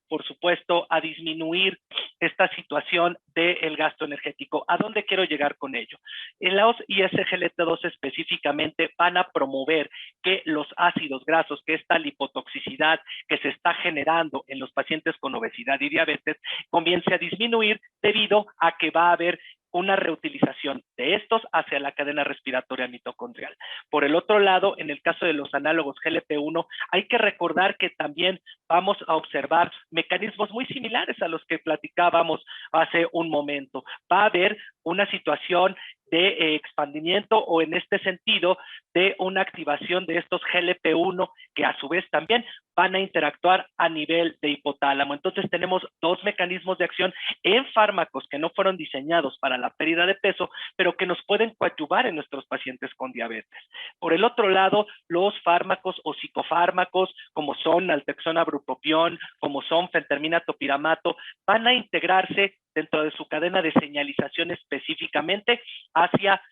por supuesto, a disminuir esta situación del gasto energético. ¿A dónde quiero llegar con ello? En los ISGLT2 específicamente van a promover que los ácidos grasos, que esta lipotoxicidad que se está generando en los pacientes con obesidad y diabetes, comience a disminuir debido a que va a haber una reutilización de estos hacia la cadena respiratoria mitocondrial. Por el otro lado, en el caso de los análogos GLP-1, hay que recordar que también vamos a observar mecanismos muy similares a los que platicábamos hace un momento. Va a haber una situación de expandimiento o en este sentido de una activación de estos GLP-1 que a su vez también van a interactuar a nivel de hipotálamo. Entonces tenemos dos mecanismos de acción en fármacos que no fueron diseñados para la pérdida de peso, pero que nos pueden coadyuvar en nuestros pacientes con diabetes. Por el otro lado, los fármacos o psicofármacos como son naltrexona, bupropión, como son fentermina, topiramato, van a integrarse dentro de su cadena de señalización específicamente hacia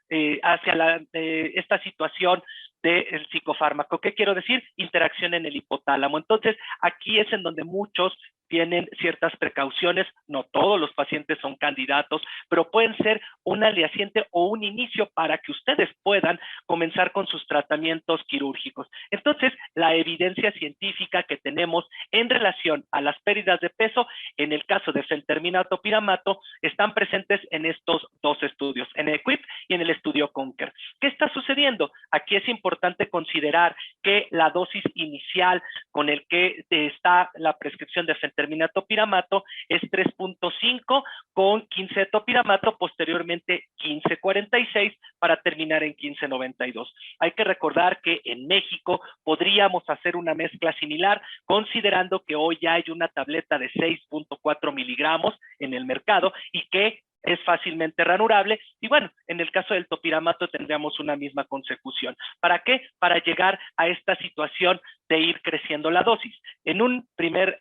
esta situación del psicofármaco. ¿Qué quiero decir? Interacción en el hipotálamo. Entonces, aquí es en donde muchos tienen ciertas precauciones, no todos los pacientes son candidatos, pero pueden ser un aliciente o un inicio para que ustedes puedan comenzar con sus tratamientos quirúrgicos. Entonces, la evidencia científica que tenemos en relación a las pérdidas de peso, en el caso de fentermina topiramato, están presentes en estos dos estudios, en el EQUIP y en el estudio CONQUER. ¿Qué está sucediendo? Aquí es importante considerar que la dosis inicial con el que está la prescripción de fentermina topiramato es 3.5 con 15 topiramato, posteriormente 15.46 para terminar en 15.92. Hay que recordar que en México podríamos hacer una mezcla similar, considerando que hoy ya hay una tableta de 6.4 miligramos en el mercado y que es fácilmente ranurable, y bueno, en el caso del topiramato tendríamos una misma consecución. ¿Para qué? Para llegar a esta situación de ir creciendo la dosis. En un primer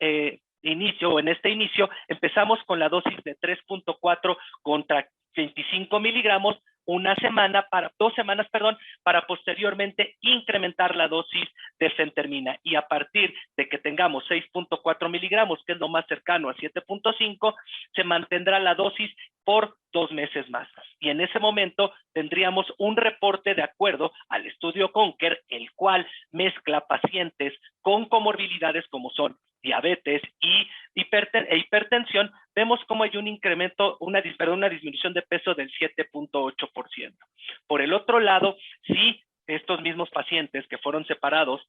inicio, o en este inicio, empezamos con la dosis de 3.4 contra 25 miligramos, 2 semanas, para posteriormente incrementar la dosis de fentermina. Y a partir de que tengamos 6.4 miligramos, que es lo más cercano a 7.5, se mantendrá la dosis por 2 meses más. Y en ese momento tendríamos un reporte de acuerdo al estudio CONQUER, el cual mezcla pacientes con comorbilidades como son diabetes y hipertensión. Vemos cómo hay un incremento, una disminución de peso del 7.8%. Por el otro lado, si estos mismos pacientes que fueron separados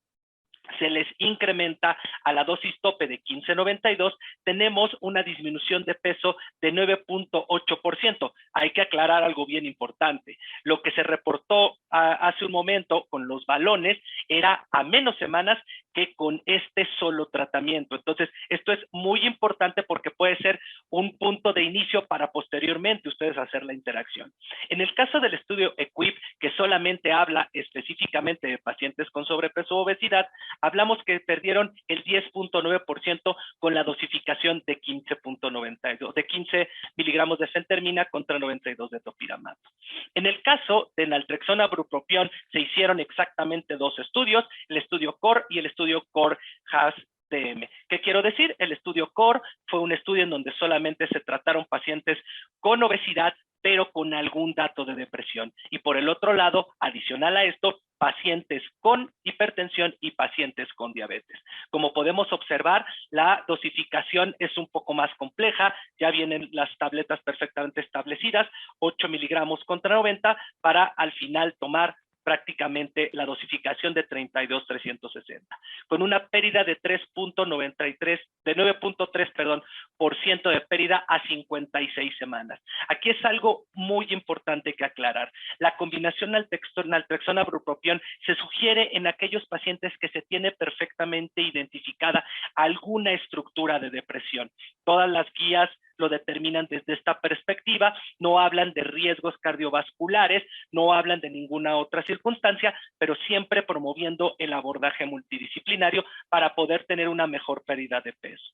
se les incrementa a la dosis tope de 15.92, tenemos una disminución de peso de 9.8%. Hay que aclarar algo bien importante. Lo que se reportó hace un momento con los balones era a menos semanas que con este solo tratamiento. Entonces, esto es muy importante porque puede ser un punto de inicio para posteriormente ustedes hacer la interacción. En el caso del estudio EQUIP, que solamente habla específicamente de pacientes con sobrepeso o obesidad, hablamos que perdieron el 10.9% con la dosificación de 15.92, de 15 miligramos de fentermina contra 92 de topiramato. En el caso de naltrexona bupropión se hicieron exactamente dos estudios, el estudio CORE y el estudio CORE-HAS-DM. ¿Qué quiero decir? El estudio CORE fue un estudio en donde solamente se trataron pacientes con obesidad, pero con algún dato de depresión. Y por el otro lado, adicional a esto, pacientes con hipertensión y pacientes con diabetes. Como podemos observar, la dosificación es un poco más compleja, ya vienen las tabletas perfectamente establecidas, 8 miligramos contra 90, para al final tomar prácticamente la dosificación de 32.360, con una pérdida de 3.93, de 9.3% de pérdida a 56 semanas. Aquí es algo muy importante que aclarar. La combinación naltrexona bupropión se sugiere en aquellos pacientes que se tiene perfectamente identificada alguna estructura de depresión. Todas las guías lo determinan desde esta perspectiva, no hablan de riesgos cardiovasculares, no hablan de ninguna otra circunstancia, pero siempre promoviendo el abordaje multidisciplinario para poder tener una mejor pérdida de peso.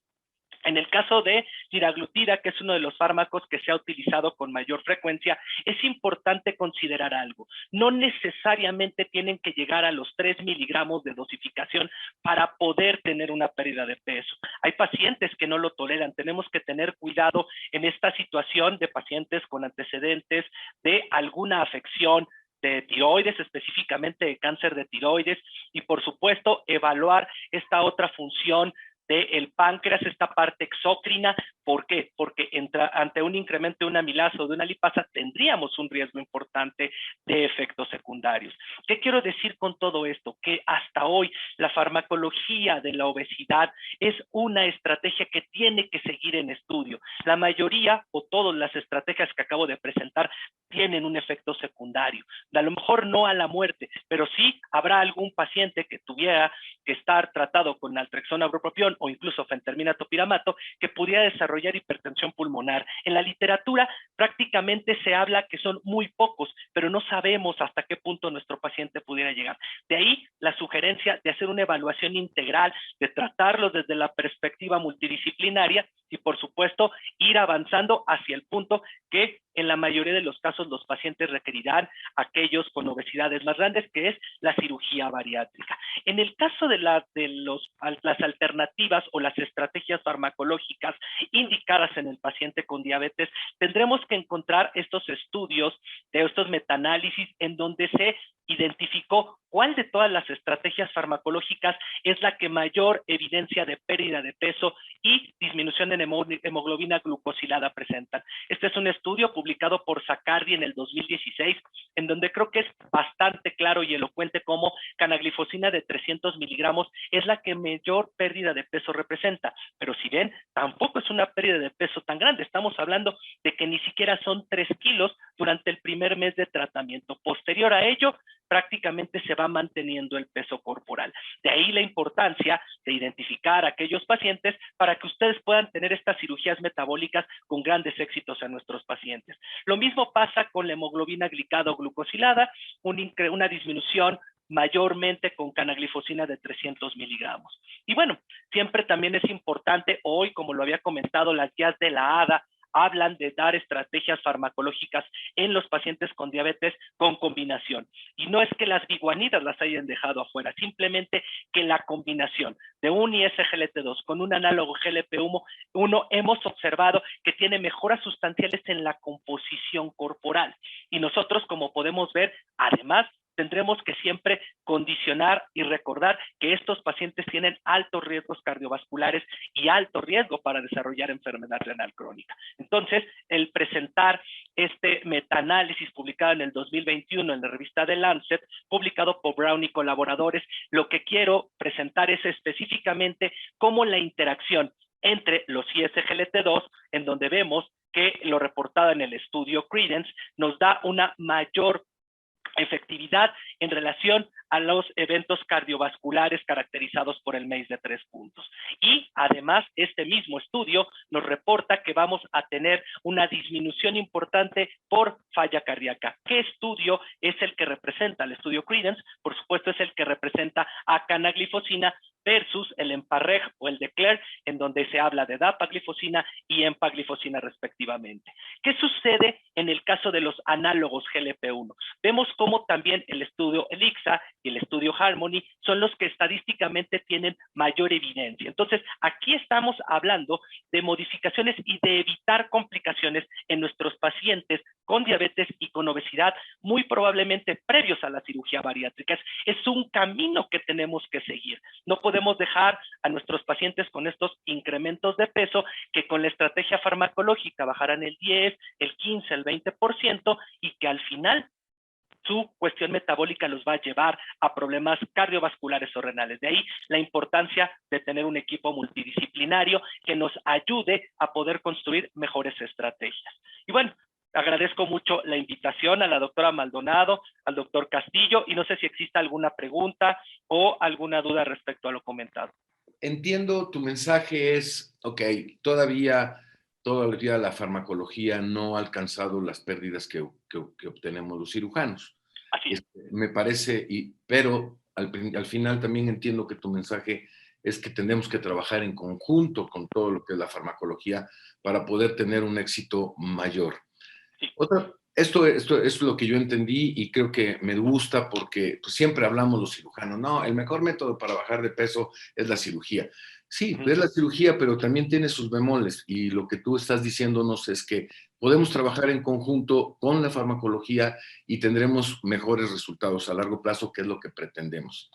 En el caso de liraglutida, que es uno de los fármacos que se ha utilizado con mayor frecuencia, es importante considerar algo. No necesariamente tienen que llegar a los 3 miligramos de dosificación para poder tener una pérdida de peso. Hay pacientes que no lo toleran. Tenemos que tener cuidado en esta situación de pacientes con antecedentes de alguna afección de tiroides, específicamente de cáncer de tiroides, y por supuesto evaluar esta otra función del páncreas, esta parte exócrina. ¿Por qué? Porque ante un incremento de una amilasa o de una lipasa tendríamos un riesgo importante de efectos secundarios. ¿Qué quiero decir con todo esto? Que hasta hoy la farmacología de la obesidad es una estrategia que tiene que seguir en estudio. La mayoría o todas las estrategias que acabo de presentar tienen un efecto secundario. A lo mejor no a la muerte, pero sí habrá algún paciente que tuviera que estar tratado con naltrexona bupropión o incluso fentermina topiramato que pudiera desarrollar hipertensión pulmonar. En la literatura prácticamente se habla que son muy pocos, pero no sabemos hasta qué punto nuestro paciente pudiera llegar. De ahí la sugerencia de hacer una evaluación integral, de tratarlos desde la perspectiva multidisciplinaria y por supuesto ir avanzando hacia el punto que en la mayoría de los casos los pacientes requerirán aquellos con obesidades más grandes, que es la cirugía bariátrica. En el caso de las alternativas o las estrategias farmacológicas indicadas en el paciente con diabetes, tendremos que encontrar estos estudios, de estos metaanálisis en donde se identificó cuál de todas las estrategias farmacológicas es la que mayor evidencia de pérdida de peso y disminución en hemoglobina glucosilada presentan. Este es un estudio publicado por Zaccardi en el 2016, en donde creo que es bastante claro y elocuente cómo canaglifosina de 300 miligramos es la que mayor pérdida de peso representa. Pero si ven, tampoco es una pérdida de peso tan grande. Estamos hablando de que ni siquiera son 3 kilos durante el primer mes de tratamiento. Posterior a ello, prácticamente se va manteniendo el peso corporal. De ahí la importancia de identificar a aquellos pacientes para que ustedes puedan tener estas cirugías metabólicas con grandes éxitos a nuestros pacientes. Lo mismo pasa con la hemoglobina glicada o glucosilada, una disminución mayormente con canaglifosina de 300 miligramos. Y bueno, siempre también es importante, hoy, como lo había comentado, las guías de la ADA hablan de dar estrategias farmacológicas en los pacientes con diabetes con combinación. Y no es que las biguanidas las hayan dejado afuera, simplemente que la combinación de un ISGLT2 con un análogo GLP-1 hemos observado que tiene mejoras sustanciales en la composición corporal. Y nosotros, como podemos ver, además, tendremos que siempre condicionar y recordar que estos pacientes tienen altos riesgos cardiovasculares y alto riesgo para desarrollar enfermedad renal crónica. Entonces, el presentar este metaanálisis publicado en el 2021 en la revista The Lancet, publicado por Brown y colaboradores. Lo que quiero presentar es específicamente cómo la interacción entre los ISGLT2, en donde vemos que lo reportado en el estudio Credence nos da una mayor efectividad en relación a los eventos cardiovasculares caracterizados por el MACE de 3 puntos. Y además, este mismo estudio nos reporta que vamos a tener una disminución importante por falla cardíaca. ¿Qué estudio es el que representa? El estudio Credence, por supuesto, es el que representa a canaglifosina versus el EMPA-REG o el DECLARE, en donde se habla de dapaglifosina y empaglifosina respectivamente. ¿Qué sucede en el caso de los análogos GLP-1? Vemos cómo también el estudio ELIXA y el estudio Harmony son los que estadísticamente tienen mayor evidencia. Entonces, aquí estamos hablando de modificaciones y de evitar complicaciones en nuestros pacientes con diabetes y con obesidad, muy probablemente previos a la cirugía bariátrica. Es un camino que tenemos que seguir. No podemos dejar a nuestros pacientes con estos incrementos de peso que con la estrategia farmacológica bajarán el 10, el 15, el 20% y que al final su cuestión metabólica los va a llevar a problemas cardiovasculares o renales. De ahí la importancia de tener un equipo multidisciplinario que nos ayude a poder construir mejores estrategias. Y bueno, agradezco mucho la invitación a la doctora Maldonado, al doctor Castillo, y no sé si existe alguna pregunta o alguna duda respecto a lo comentado. Entiendo, tu mensaje es, ok, todavía la farmacología no ha alcanzado las pérdidas que obtenemos los cirujanos. Así es. Me parece, pero al final también entiendo que tu mensaje es que tenemos que trabajar en conjunto con todo lo que es la farmacología para poder tener un éxito mayor. Sí. Esto es lo que yo entendí y creo que me gusta porque pues, siempre hablamos los cirujanos, no, el mejor método para bajar de peso es la cirugía. Sí, es la cirugía, pero también tiene sus bemoles y lo que tú estás diciéndonos es que podemos trabajar en conjunto con la farmacología y tendremos mejores resultados a largo plazo, que es lo que pretendemos.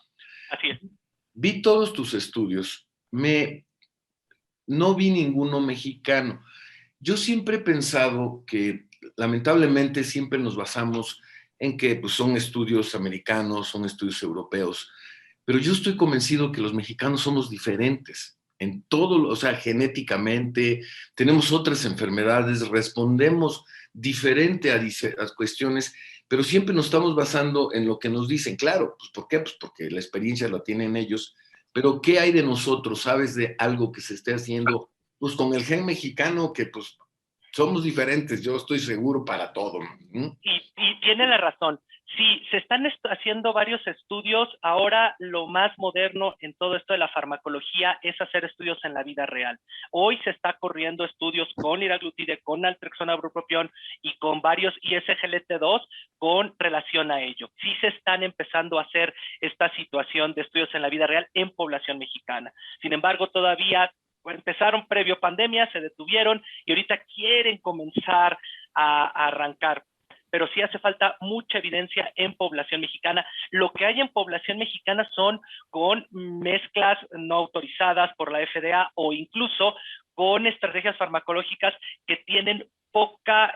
Así es. Vi todos tus estudios, no vi ninguno mexicano. Yo siempre he pensado que lamentablemente siempre nos basamos en que pues, son estudios americanos, son estudios europeos, pero yo estoy convencido que los mexicanos somos diferentes en todo, o sea, genéticamente, tenemos otras enfermedades, respondemos diferente a cuestiones, pero siempre nos estamos basando en lo que nos dicen. Claro, pues ¿por qué? Pues porque la experiencia la tienen ellos, pero ¿qué hay de nosotros? ¿Sabes de algo que se esté haciendo? Pues con el gen mexicano que pues somos diferentes, yo estoy seguro para todo. Y tiene la razón. Sí, se están haciendo varios estudios. Ahora lo más moderno en todo esto de la farmacología es hacer estudios en la vida real. Hoy se está corriendo estudios con liraglutide, con naltrexona bupropión y con varios ISGLT2 con relación a ello. Sí se están empezando a hacer esta situación de estudios en la vida real en población mexicana. Sin embargo, todavía empezaron previo pandemia, se detuvieron y ahorita quieren comenzar a arrancar. Pero sí hace falta mucha evidencia en población mexicana. Lo que hay en población mexicana son con mezclas no autorizadas por la FDA o incluso con estrategias farmacológicas que tienen poca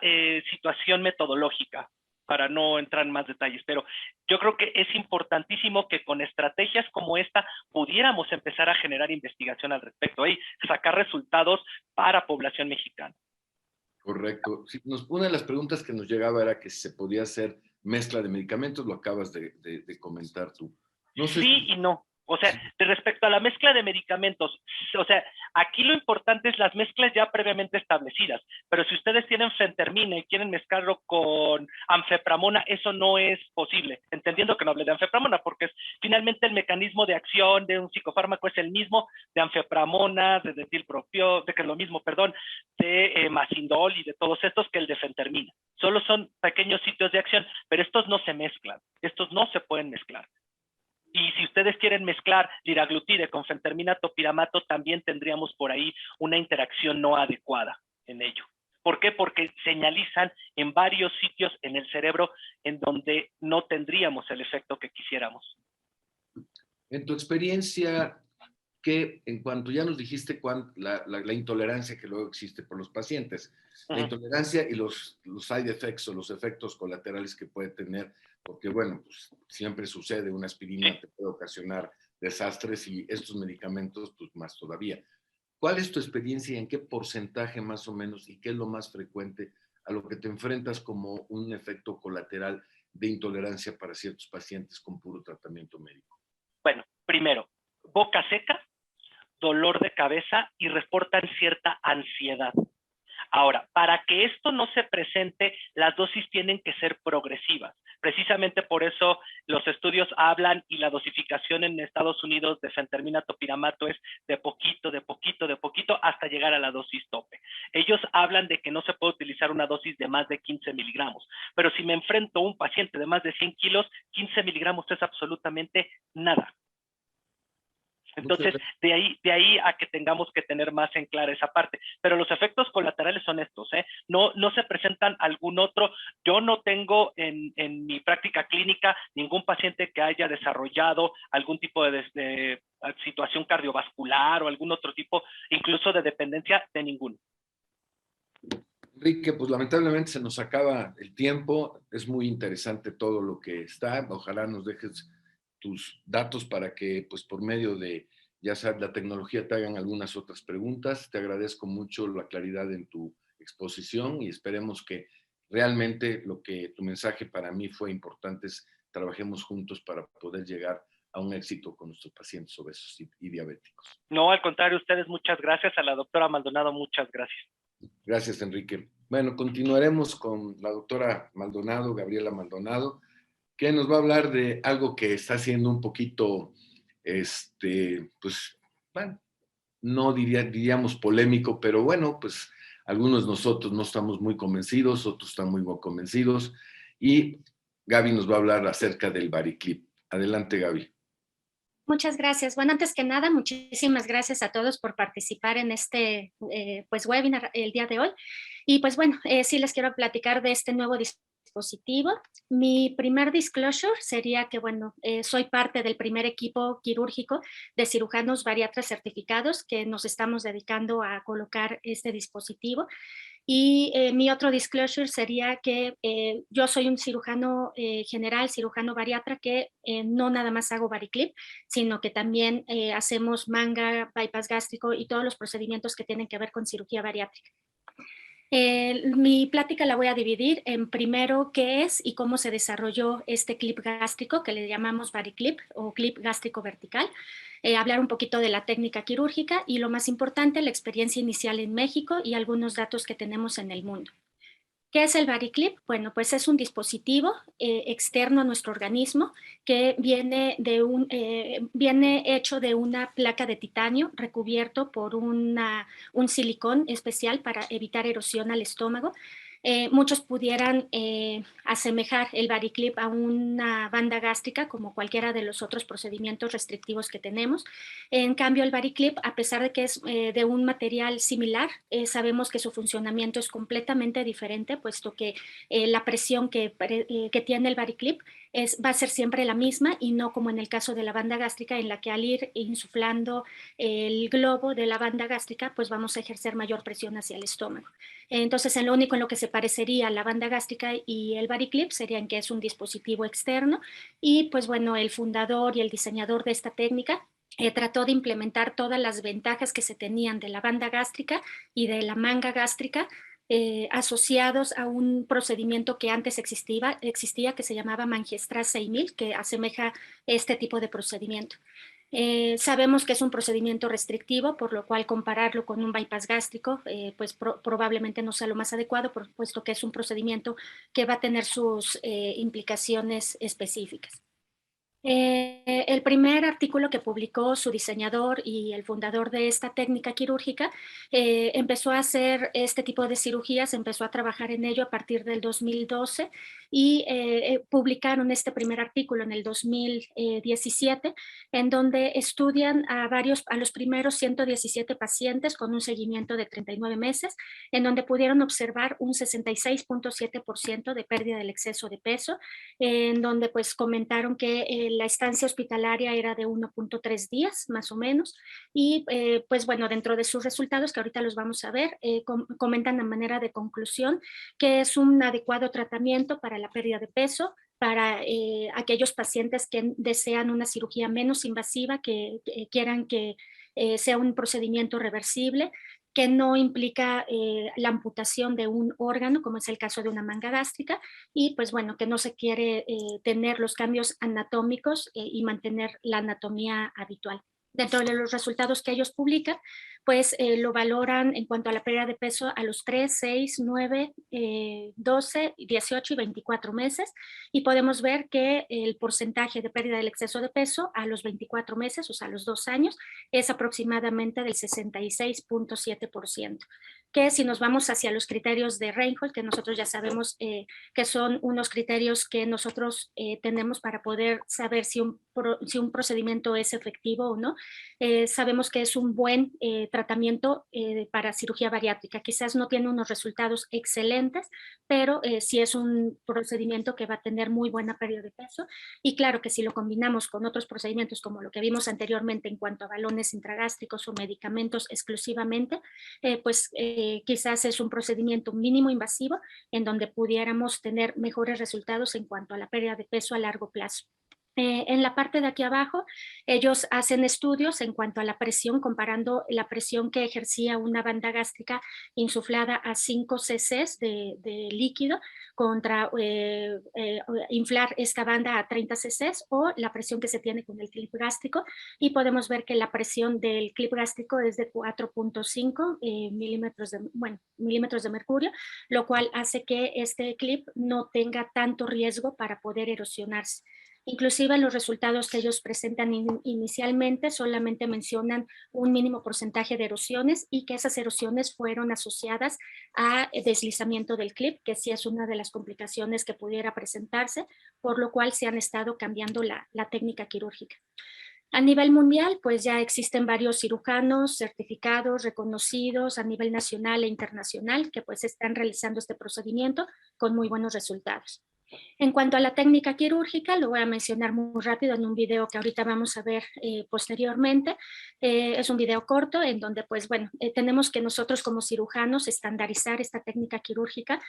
situación metodológica, para no entrar en más detalles, pero yo creo que es importantísimo que con estrategias como esta pudiéramos empezar a generar investigación al respecto y sacar resultados para población mexicana. Correcto. Sí, una de las preguntas que nos llegaba era que se podía hacer mezcla de medicamentos, lo acabas de comentar tú. No sé sí y no. O sea, de respecto a la mezcla de medicamentos, o sea, aquí lo importante es las mezclas ya previamente establecidas, pero si ustedes tienen fentermina y quieren mezclarlo con anfepramona, eso no es posible, entendiendo que no hablé de anfepramona, porque finalmente el mecanismo de acción de un psicofármaco es el mismo de anfepramona, de detilpropio, de que es lo mismo, perdón, de macindol y de todos estos que el de fentermina. Solo son pequeños sitios de acción, pero estos no se mezclan, estos no se pueden mezclar. Y si ustedes quieren mezclar liraglutide con fentermina topiramato, también tendríamos por ahí una interacción no adecuada en ello. ¿Por qué? Porque señalizan en varios sitios en el cerebro en donde no tendríamos el efecto que quisiéramos. En tu experiencia, que en cuanto ya nos dijiste la intolerancia que luego existe por los pacientes, la intolerancia y los side effects o los efectos colaterales que puede tener, porque bueno, pues siempre sucede, una aspirina te puede ocasionar desastres y estos medicamentos pues más todavía. ¿Cuál es tu experiencia y en qué porcentaje más o menos y qué es lo más frecuente a lo que te enfrentas como un efecto colateral de intolerancia para ciertos pacientes con puro tratamiento médico? Bueno, primero, boca seca, dolor de cabeza y reportan cierta ansiedad. Ahora, para que esto no se presente, las dosis tienen que ser progresivas. Precisamente por eso los estudios hablan y la dosificación en Estados Unidos de fentermina topiramato es de poquito, de poquito, de poquito, hasta llegar a la dosis tope. Ellos hablan de que no se puede utilizar una dosis de más de 15 miligramos, pero si me enfrento a un paciente de más de 100 kilos, 15 miligramos es absolutamente nada. Entonces, de ahí a que tengamos que tener más en clara esa parte. Pero los efectos colaterales son estos, ¿eh? No se presentan algún otro. Yo no tengo en mi práctica clínica ningún paciente que haya desarrollado algún tipo de situación cardiovascular o algún otro tipo, incluso de dependencia, de ninguno. Enrique, pues lamentablemente se nos acaba el tiempo. Es muy interesante todo lo que está. Ojalá nos dejes tus datos para que, pues por medio de, ya sabes, la tecnología te hagan algunas otras preguntas. Te agradezco mucho la claridad en tu exposición y esperemos que realmente lo que tu mensaje para mí fue importante es trabajemos juntos para poder llegar a un éxito con nuestros pacientes obesos y diabéticos. No, al contrario, ustedes muchas gracias. A la doctora Maldonado, muchas gracias. Gracias, Enrique. Bueno, continuaremos con la doctora Maldonado, Gabriela Maldonado, que nos va a hablar de algo que está siendo un poquito, pues, bueno, no diríamos polémico, pero bueno, pues algunos de nosotros no estamos muy convencidos, otros están muy convencidos, y Gaby nos va a hablar acerca del Variclip. Adelante, Gaby. Muchas gracias. Bueno, antes que nada, muchísimas gracias a todos por participar en este pues, webinar el día de hoy. Y pues bueno, sí les quiero platicar de este nuevo dispositivo. Mi primer disclosure sería que, bueno, soy parte del primer equipo quirúrgico de cirujanos bariatras certificados que nos estamos dedicando a colocar este dispositivo. Y mi otro disclosure sería que yo soy un cirujano general, cirujano bariatra, que no nada más hago Variclip, sino que también hacemos manga, bypass gástrico y todos los procedimientos que tienen que ver con cirugía bariátrica. Mi plática la voy a dividir en primero qué es y cómo se desarrolló este clip gástrico que le llamamos Variclip o clip gástrico vertical, hablar un poquito de la técnica quirúrgica y lo más importante, la experiencia inicial en México y algunos datos que tenemos en el mundo. ¿Qué es el Variclip? Bueno, pues es un dispositivo externo a nuestro organismo que viene hecho de una placa de titanio recubierto por un silicón especial para evitar erosión al estómago. Muchos pudieran asemejar el Variclip a una banda gástrica como cualquiera de los otros procedimientos restrictivos que tenemos. En cambio, el Variclip, a pesar de que es de un material similar, sabemos que su funcionamiento es completamente diferente, puesto que la presión que tiene el Variclip va a ser siempre la misma y no como en el caso de la banda gástrica, en la que al ir insuflando el globo de la banda gástrica, pues vamos a ejercer mayor presión hacia el estómago. Entonces, lo único en lo que se parecería la banda gástrica y el Variclip serían que es un dispositivo externo y pues bueno, el fundador y el diseñador de esta técnica trató de implementar todas las ventajas que se tenían de la banda gástrica y de la manga gástrica asociados a un procedimiento que antes existía que se llamaba Mangiestrat 6000, que asemeja este tipo de procedimiento. Sabemos que es un procedimiento restrictivo, por lo cual compararlo con un bypass gástrico pues probablemente no sea lo más adecuado, puesto que es un procedimiento que va a tener sus implicaciones específicas. El primer artículo que publicó su diseñador y el fundador de esta técnica quirúrgica empezó a hacer este tipo de cirugías, empezó a trabajar en ello a partir del 2012 y publicaron este primer artículo en el 2017 en donde estudian a los primeros 117 pacientes con un seguimiento de 39 meses, en donde pudieron observar un 66.7% de pérdida del exceso de peso, en donde pues comentaron que la estancia hospitalaria era de 1.3 días, más o menos, y pues bueno, dentro de sus resultados, que ahorita los vamos a ver, comentan de manera de conclusión que es un adecuado tratamiento para la pérdida de peso, para aquellos pacientes que desean una cirugía menos invasiva, que quieran que sea un procedimiento reversible, que no implica la amputación de un órgano, como es el caso de una manga gástrica, y pues bueno, que no se quiere tener los cambios anatómicos y mantener la anatomía habitual. Dentro de los resultados que ellos publican, pues lo valoran en cuanto a la pérdida de peso a los 3, 6, 9, 12, 18 y 24 meses, y podemos ver que el porcentaje de pérdida del exceso de peso a los 24 meses, o sea, a los 2 años, es aproximadamente del 66.7%, que si nos vamos hacia los criterios de Reinhold, que nosotros ya sabemos que son unos criterios que nosotros tenemos para poder saber si un procedimiento es efectivo o no, sabemos que es un buen tratamiento para cirugía bariátrica. Quizás no tiene unos resultados excelentes, pero sí es un procedimiento que va a tener muy buena pérdida de peso, y claro que si lo combinamos con otros procedimientos como lo que vimos anteriormente en cuanto a balones intragástricos o medicamentos exclusivamente, pues quizás es un procedimiento mínimo invasivo en donde pudiéramos tener mejores resultados en cuanto a la pérdida de peso a largo plazo. En la parte de aquí abajo, ellos hacen estudios en cuanto a la presión, comparando la presión que ejercía una banda gástrica insuflada a 5 cc's de líquido contra inflar esta banda a 30 cc's o la presión que se tiene con el clip gástrico, y podemos ver que la presión del clip gástrico es de 4.5 milímetros de mercurio, lo cual hace que este clip no tenga tanto riesgo para poder erosionarse. Inclusive los resultados que ellos presentan inicialmente solamente mencionan un mínimo porcentaje de erosiones, y que esas erosiones fueron asociadas a deslizamiento del clip, que sí es una de las complicaciones que pudiera presentarse, por lo cual se han estado cambiando la técnica quirúrgica. A nivel mundial, pues ya existen varios cirujanos certificados, reconocidos a nivel nacional e internacional, que pues están realizando este procedimiento con muy buenos resultados. En cuanto a la técnica quirúrgica, lo voy a mencionar muy rápido en un video que ahorita vamos a ver posteriormente. Es un video corto en donde, pues bueno, tenemos que nosotros como cirujanos estandarizar esta técnica quirúrgica,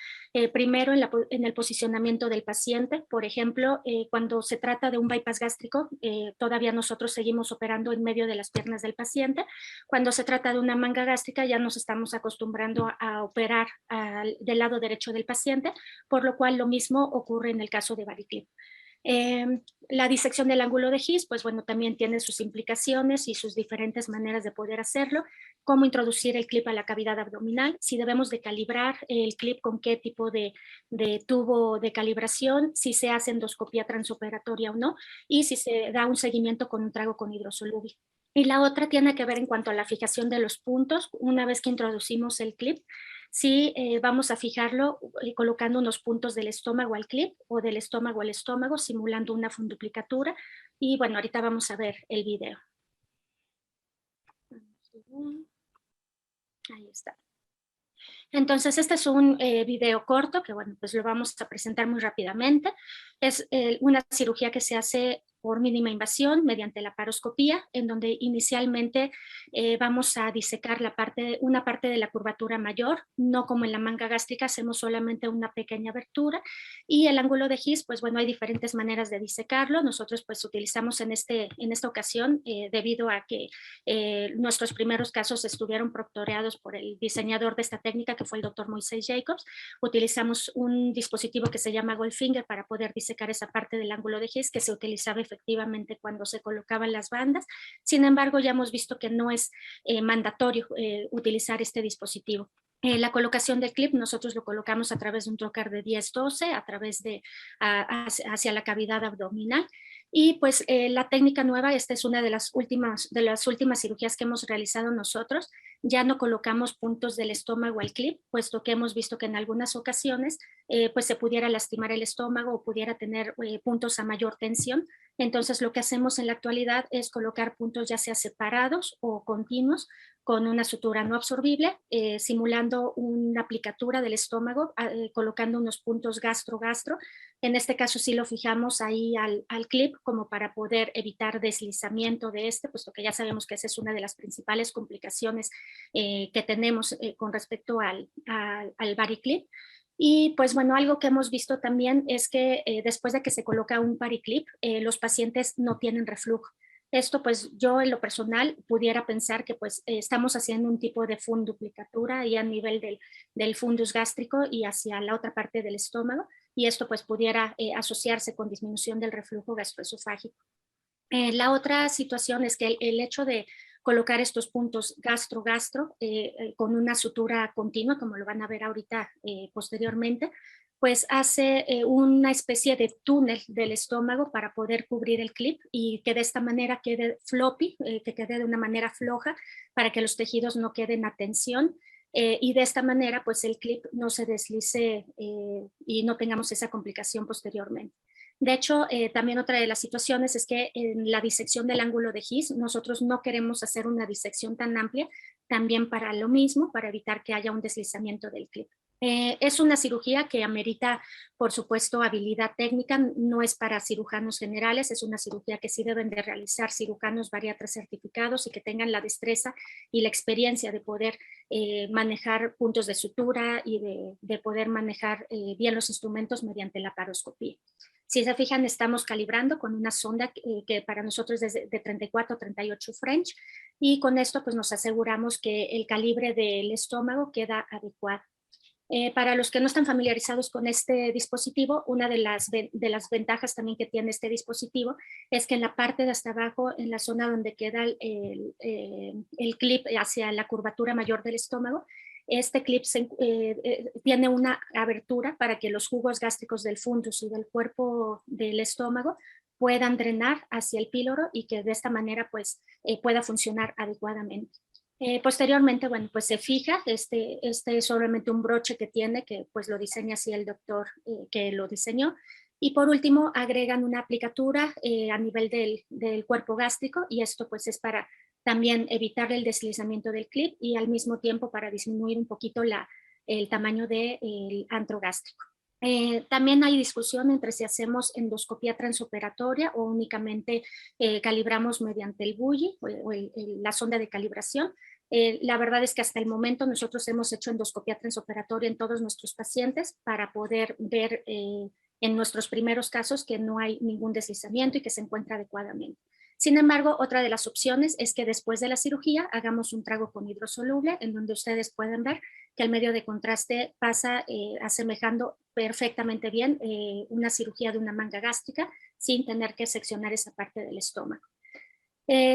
primero en el posicionamiento del paciente. Por ejemplo, cuando se trata de un bypass gástrico, todavía nosotros seguimos operando en medio de las piernas del paciente. Cuando se trata de una manga gástrica, ya nos estamos acostumbrando a operar del lado derecho del paciente, por lo cual lo mismo ocurre en el caso de Variclip. La disección del ángulo de His, pues bueno, también tiene sus implicaciones y sus diferentes maneras de poder hacerlo. Cómo introducir el clip a la cavidad abdominal, si debemos de calibrar el clip con qué tipo de tubo de calibración, si se hace endoscopía transoperatoria o no, y si se da un seguimiento con un trago con hidrosolúbil. Y la otra tiene que ver en cuanto a la fijación de los puntos. Una vez que introducimos el clip, si vamos a fijarlo colocando unos puntos del estómago al clip o del estómago al estómago, simulando una funduplicatura. Y bueno, ahorita vamos a ver el video. Ahí está. Entonces, este es un video corto que, bueno, pues lo vamos a presentar muy rápidamente. Es una cirugía que se hace por mínima invasión mediante la paroscopía, en donde inicialmente vamos a disecar una parte de la curvatura mayor, no como en la manga gástrica, hacemos solamente una pequeña abertura, y el ángulo de His, pues bueno, hay diferentes maneras de disecarlo. Nosotros pues utilizamos en esta ocasión, debido a que nuestros primeros casos estuvieron proctoreados por el diseñador de esta técnica, que fue el doctor Moisés Jacobs, utilizamos un dispositivo que se llama Goldfinger para poder disecar esa parte del ángulo de His que se utilizaba efectivamente cuando se colocaban las bandas. Sin embargo, ya hemos visto que no es mandatorio utilizar este dispositivo. La colocación del clip nosotros lo colocamos a través de un trocar de 10-12 hacia la cavidad abdominal. Y pues la técnica nueva, esta es una de las últimas cirugías que hemos realizado nosotros, ya no colocamos puntos del estómago al clip, puesto que hemos visto que en algunas ocasiones pues se pudiera lastimar el estómago o pudiera tener puntos a mayor tensión. Entonces lo que hacemos en la actualidad es colocar puntos ya sea separados o continuos con una sutura no absorbible, simulando una aplicatura del estómago, colocando unos puntos gastro-gastro. En este caso sí lo fijamos ahí al clip como para poder evitar deslizamiento de puesto que ya sabemos que esa es una de las principales complicaciones que tenemos con respecto al body clip. Y pues bueno, algo que hemos visto también es que después de que se coloca un body clip, los pacientes no tienen reflujo. Esto pues yo en lo personal pudiera pensar que pues estamos haciendo un tipo de funduplicatura ahí a nivel del fundus gástrico y hacia la otra parte del estómago, y esto pues pudiera asociarse con disminución del reflujo gastroesofágico. La otra situación es que el hecho de colocar estos puntos gastro-gastro con una sutura continua, como lo van a ver ahorita posteriormente, pues hace una especie de túnel del estómago para poder cubrir el clip y que de esta manera quede floppy, que quede de una manera floja para que los tejidos no queden a tensión. Y de esta manera pues el clip no se deslice y no tengamos esa complicación posteriormente. De hecho, también otra de las situaciones es que en la disección del ángulo de His, nosotros no queremos hacer una disección tan amplia, también para lo mismo, para evitar que haya un deslizamiento del clip. Es una cirugía que amerita, por supuesto, habilidad técnica, no es para cirujanos generales, es una cirugía que sí deben de realizar cirujanos bariatras certificados y que tengan la destreza y la experiencia de poder manejar puntos de sutura y de poder manejar bien los instrumentos mediante la laparoscopía. Si se fijan, estamos calibrando con una sonda que para nosotros es de 34 a 38 French, y con esto pues nos aseguramos que el calibre del estómago queda adecuado. Para los que no están familiarizados con este dispositivo, una de las ventajas también que tiene este dispositivo es que en la parte de hasta abajo, en la zona donde queda el clip hacia la curvatura mayor del estómago, este clip tiene una abertura para que los jugos gástricos del fundus y del cuerpo del estómago puedan drenar hacia el píloro y que de esta manera pues pueda funcionar adecuadamente. Posteriormente, bueno, pues se fija, este es solamente un broche que tiene, que pues lo diseña así el doctor que lo diseñó. Y por último, agregan una aplicatura a nivel del cuerpo gástrico, y esto pues es para también evitar el deslizamiento del clip y al mismo tiempo para disminuir un poquito el tamaño del antro gástrico. También hay discusión entre si hacemos endoscopía transoperatoria o únicamente calibramos mediante el BUGI o la sonda de calibración. La verdad es que hasta el momento nosotros hemos hecho endoscopía transoperatoria en todos nuestros pacientes para poder ver en nuestros primeros casos que no hay ningún deslizamiento y que se encuentra adecuadamente. Sin embargo, otra de las opciones es que después de la cirugía hagamos un trago con hidrosoluble en donde ustedes pueden ver que el medio de contraste pasa asemejando perfectamente bien una cirugía de una manga gástrica sin tener que seccionar esa parte del estómago.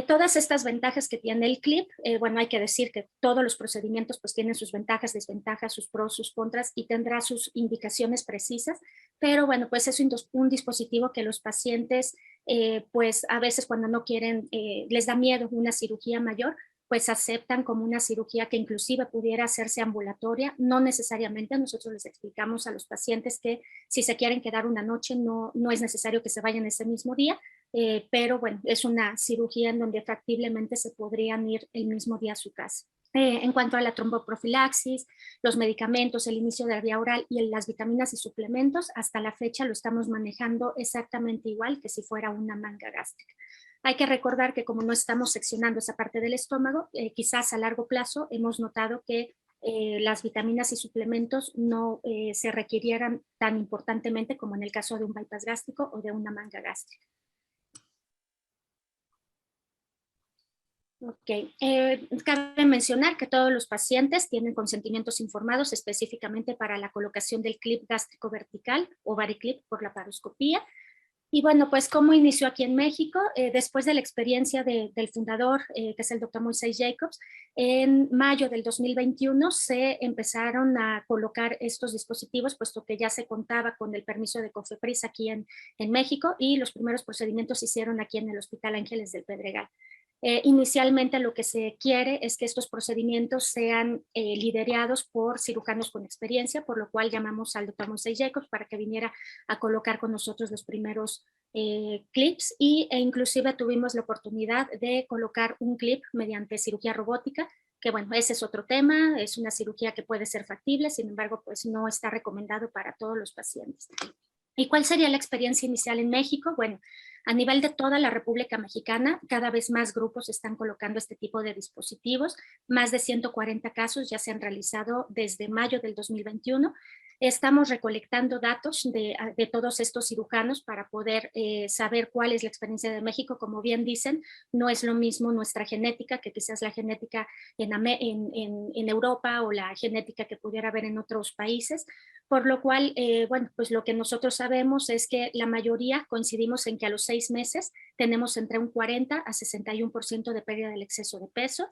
Todas estas ventajas que tiene el clip, bueno, hay que decir que todos los procedimientos pues tienen sus ventajas, desventajas, sus pros, sus contras y tendrá sus indicaciones precisas, pero bueno, pues es un dispositivo que los pacientes pues a veces cuando no quieren, les da miedo una cirugía mayor, pues aceptan como una cirugía que inclusive pudiera hacerse ambulatoria. No necesariamente, nosotros les explicamos a los pacientes que si se quieren quedar una noche no es necesario que se vayan ese mismo día, pero bueno, es una cirugía en donde factiblemente se podrían ir el mismo día a su casa. En cuanto a la tromboprofilaxis, los medicamentos, el inicio de la vía oral y las vitaminas y suplementos, hasta la fecha lo estamos manejando exactamente igual que si fuera una manga gástrica. Hay que recordar que como no estamos seccionando esa parte del estómago, quizás a largo plazo hemos notado que las vitaminas y suplementos no se requirieran tan importantemente como en el caso de un bypass gástrico o de una manga gástrica. Ok, cabe mencionar que todos los pacientes tienen consentimientos informados específicamente para la colocación del clip gástrico vertical o variclip por la laparoscopía. Y bueno, pues cómo inició aquí en México, después de la experiencia del fundador, que es el doctor Moisés Jacobs, en mayo del 2021 se empezaron a colocar estos dispositivos, puesto que ya se contaba con el permiso de COFEPRIS aquí en México, y los primeros procedimientos se hicieron aquí en el Hospital Ángeles del Pedregal. Inicialmente lo que se quiere es que estos procedimientos sean liderados por cirujanos con experiencia, por lo cual llamamos al doctor Moisés Jacobs para que viniera a colocar con nosotros los primeros clips e inclusive tuvimos la oportunidad de colocar un clip mediante cirugía robótica, que bueno, ese es otro tema, es una cirugía que puede ser factible, sin embargo, pues no está recomendado para todos los pacientes. ¿Y cuál sería la experiencia inicial en México? Bueno, a nivel de toda la República Mexicana, cada vez más grupos están colocando este tipo de dispositivos. Más de 140 casos ya se han realizado desde mayo del 2021. Estamos recolectando datos de todos estos cirujanos para poder saber cuál es la experiencia de México. Como bien dicen, no es lo mismo nuestra genética que quizás la genética en Europa o la genética que pudiera haber en otros países. Por lo cual, bueno, pues lo que nosotros sabemos es que la mayoría coincidimos en que a los 6 meses tenemos entre un 40 a 61% de pérdida del exceso de peso.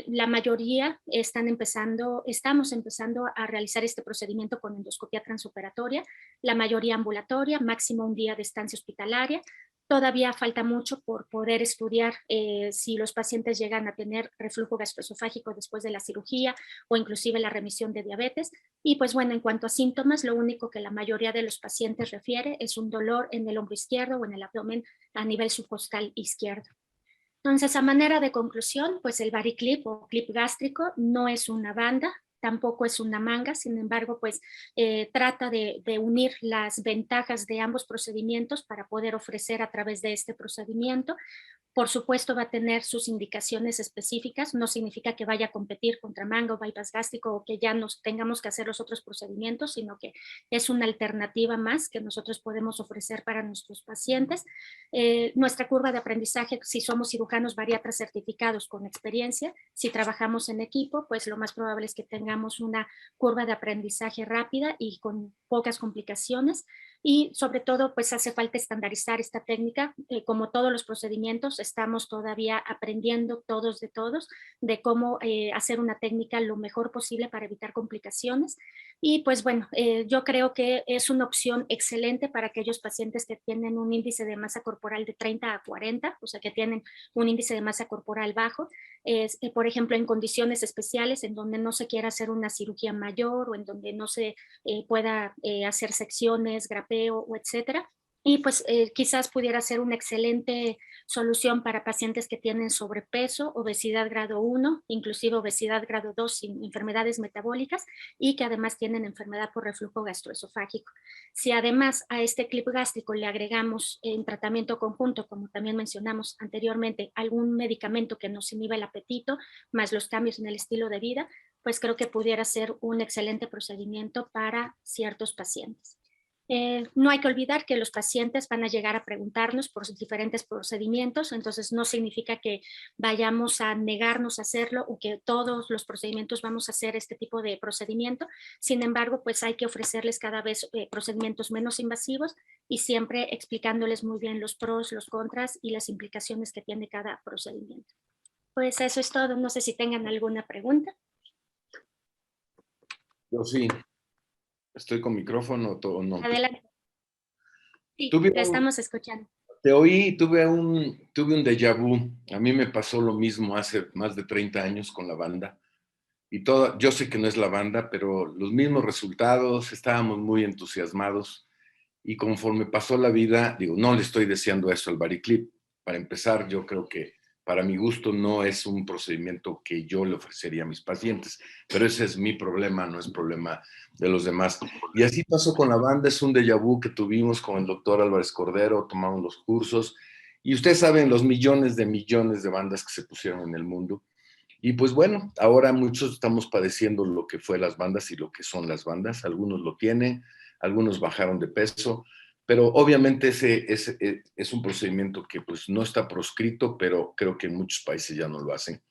La mayoría estamos empezando a realizar este procedimiento con endoscopia transoperatoria, la mayoría ambulatoria, máximo un día de estancia hospitalaria. Todavía falta mucho por poder estudiar si los pacientes llegan a tener reflujo gastroesofágico después de la cirugía o inclusive la remisión de diabetes. Y pues bueno, en cuanto a síntomas, lo único que la mayoría de los pacientes refiere es un dolor en el hombro izquierdo o en el abdomen a nivel subcostal izquierdo. Entonces, a manera de conclusión, pues el Variclip o clip gástrico no es una banda, tampoco es una manga, sin embargo, pues trata de unir las ventajas de ambos procedimientos para poder ofrecer a través de este procedimiento. Por supuesto va a tener sus indicaciones específicas, no significa que vaya a competir contra manga o bypass gástrico o que ya nos tengamos que hacer los otros procedimientos, sino que es una alternativa más que nosotros podemos ofrecer para nuestros pacientes. Nuestra curva de aprendizaje, si somos cirujanos bariatras certificados con experiencia, si trabajamos en equipo, pues lo más probable es que tengamos una curva de aprendizaje rápida y con pocas complicaciones. Y sobre todo, pues hace falta estandarizar esta técnica. Como todos los procedimientos, estamos todavía aprendiendo todos de cómo hacer una técnica lo mejor posible para evitar complicaciones. Y pues bueno, yo creo que es una opción excelente para aquellos pacientes que tienen un índice de masa corporal de 30 a 40, o sea, que tienen un índice de masa corporal bajo. Por ejemplo, en condiciones especiales en donde no se quiera hacer una cirugía mayor o en donde no se pueda hacer secciones, grapeo o etcétera. Y pues quizás pudiera ser una excelente solución para pacientes que tienen sobrepeso, obesidad grado 1, inclusive obesidad grado 2 sin enfermedades metabólicas y que además tienen enfermedad por reflujo gastroesofágico. Si además a este clip gástrico le agregamos en tratamiento conjunto, como también mencionamos anteriormente, algún medicamento que nos inhiba el apetito, más los cambios en el estilo de vida, pues creo que pudiera ser un excelente procedimiento para ciertos pacientes. No hay que olvidar que los pacientes van a llegar a preguntarnos por diferentes procedimientos, entonces no significa que vayamos a negarnos a hacerlo o que todos los procedimientos vamos a hacer este tipo de procedimiento. Sin embargo, pues hay que ofrecerles cada vez procedimientos menos invasivos y siempre explicándoles muy bien los pros, los contras y las implicaciones que tiene cada procedimiento. Pues eso es todo. No sé si tengan alguna pregunta. Yo sí. ¿Estoy con micrófono o no? Adelante. Sí, te estamos escuchando. Te oí, tuve un déjà vu. A mí me pasó lo mismo hace más de 30 años con la banda. Y yo sé que no es la banda, pero los mismos resultados, estábamos muy entusiasmados. Y conforme pasó la vida, digo, no le estoy deseando eso al Variclip. Para empezar, yo creo que para mi gusto no es un procedimiento que yo le ofrecería a mis pacientes, pero ese es mi problema, no es problema de los demás. Y así pasó con la banda, es un déjà vu que tuvimos con el doctor Álvarez Cordero, tomamos los cursos, y ustedes saben los millones de bandas que se pusieron en el mundo. Y pues bueno, ahora muchos estamos padeciendo lo que fue las bandas y lo que son las bandas, algunos lo tienen, algunos bajaron de peso, pero obviamente ese es un procedimiento que pues no está proscrito, pero creo que en muchos países ya no lo hacen.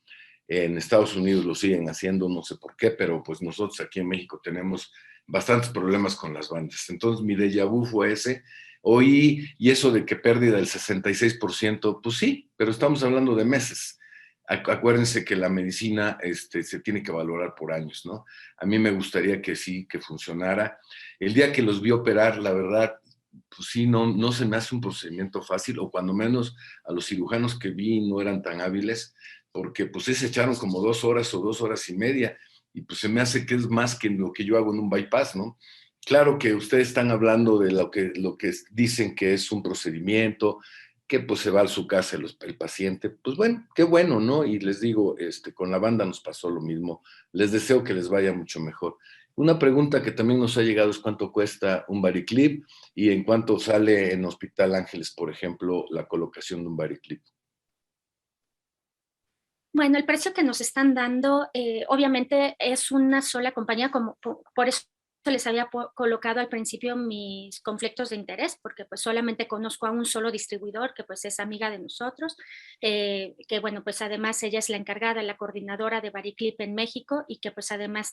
En Estados Unidos lo siguen haciendo, no sé por qué, pero pues nosotros aquí en México tenemos bastantes problemas con las bandas. Entonces mi déjà vu fue ese. Oí, y eso de que pérdida del 66%, pues sí, pero estamos hablando de meses. Acuérdense que la medicina se tiene que valorar por años, ¿no? A mí me gustaría que sí, que funcionara. El día que los vi operar, la verdad, pues sí, no se me hace un procedimiento fácil, o cuando menos a los cirujanos que vi no eran tan hábiles, porque pues se echaron como 2 horas o 2 horas y media, y pues se me hace que es más que lo que yo hago en un bypass, ¿no? Claro que ustedes están hablando de lo que dicen que es un procedimiento, que pues se va a su casa el paciente, pues bueno, qué bueno, ¿no? Y les digo, con la banda nos pasó lo mismo, les deseo que les vaya mucho mejor. Una pregunta que también nos ha llegado es cuánto cuesta un Variclip y en cuánto sale en Hospital Ángeles, por ejemplo, la colocación de un Variclip. Bueno, el precio que nos están dando, obviamente es una sola compañía, como por eso les había colocado al principio mis conflictos de interés, porque pues solamente conozco a un solo distribuidor que pues es amiga de nosotros, que bueno, pues además ella es la encargada, la coordinadora de Variclip en México y que pues además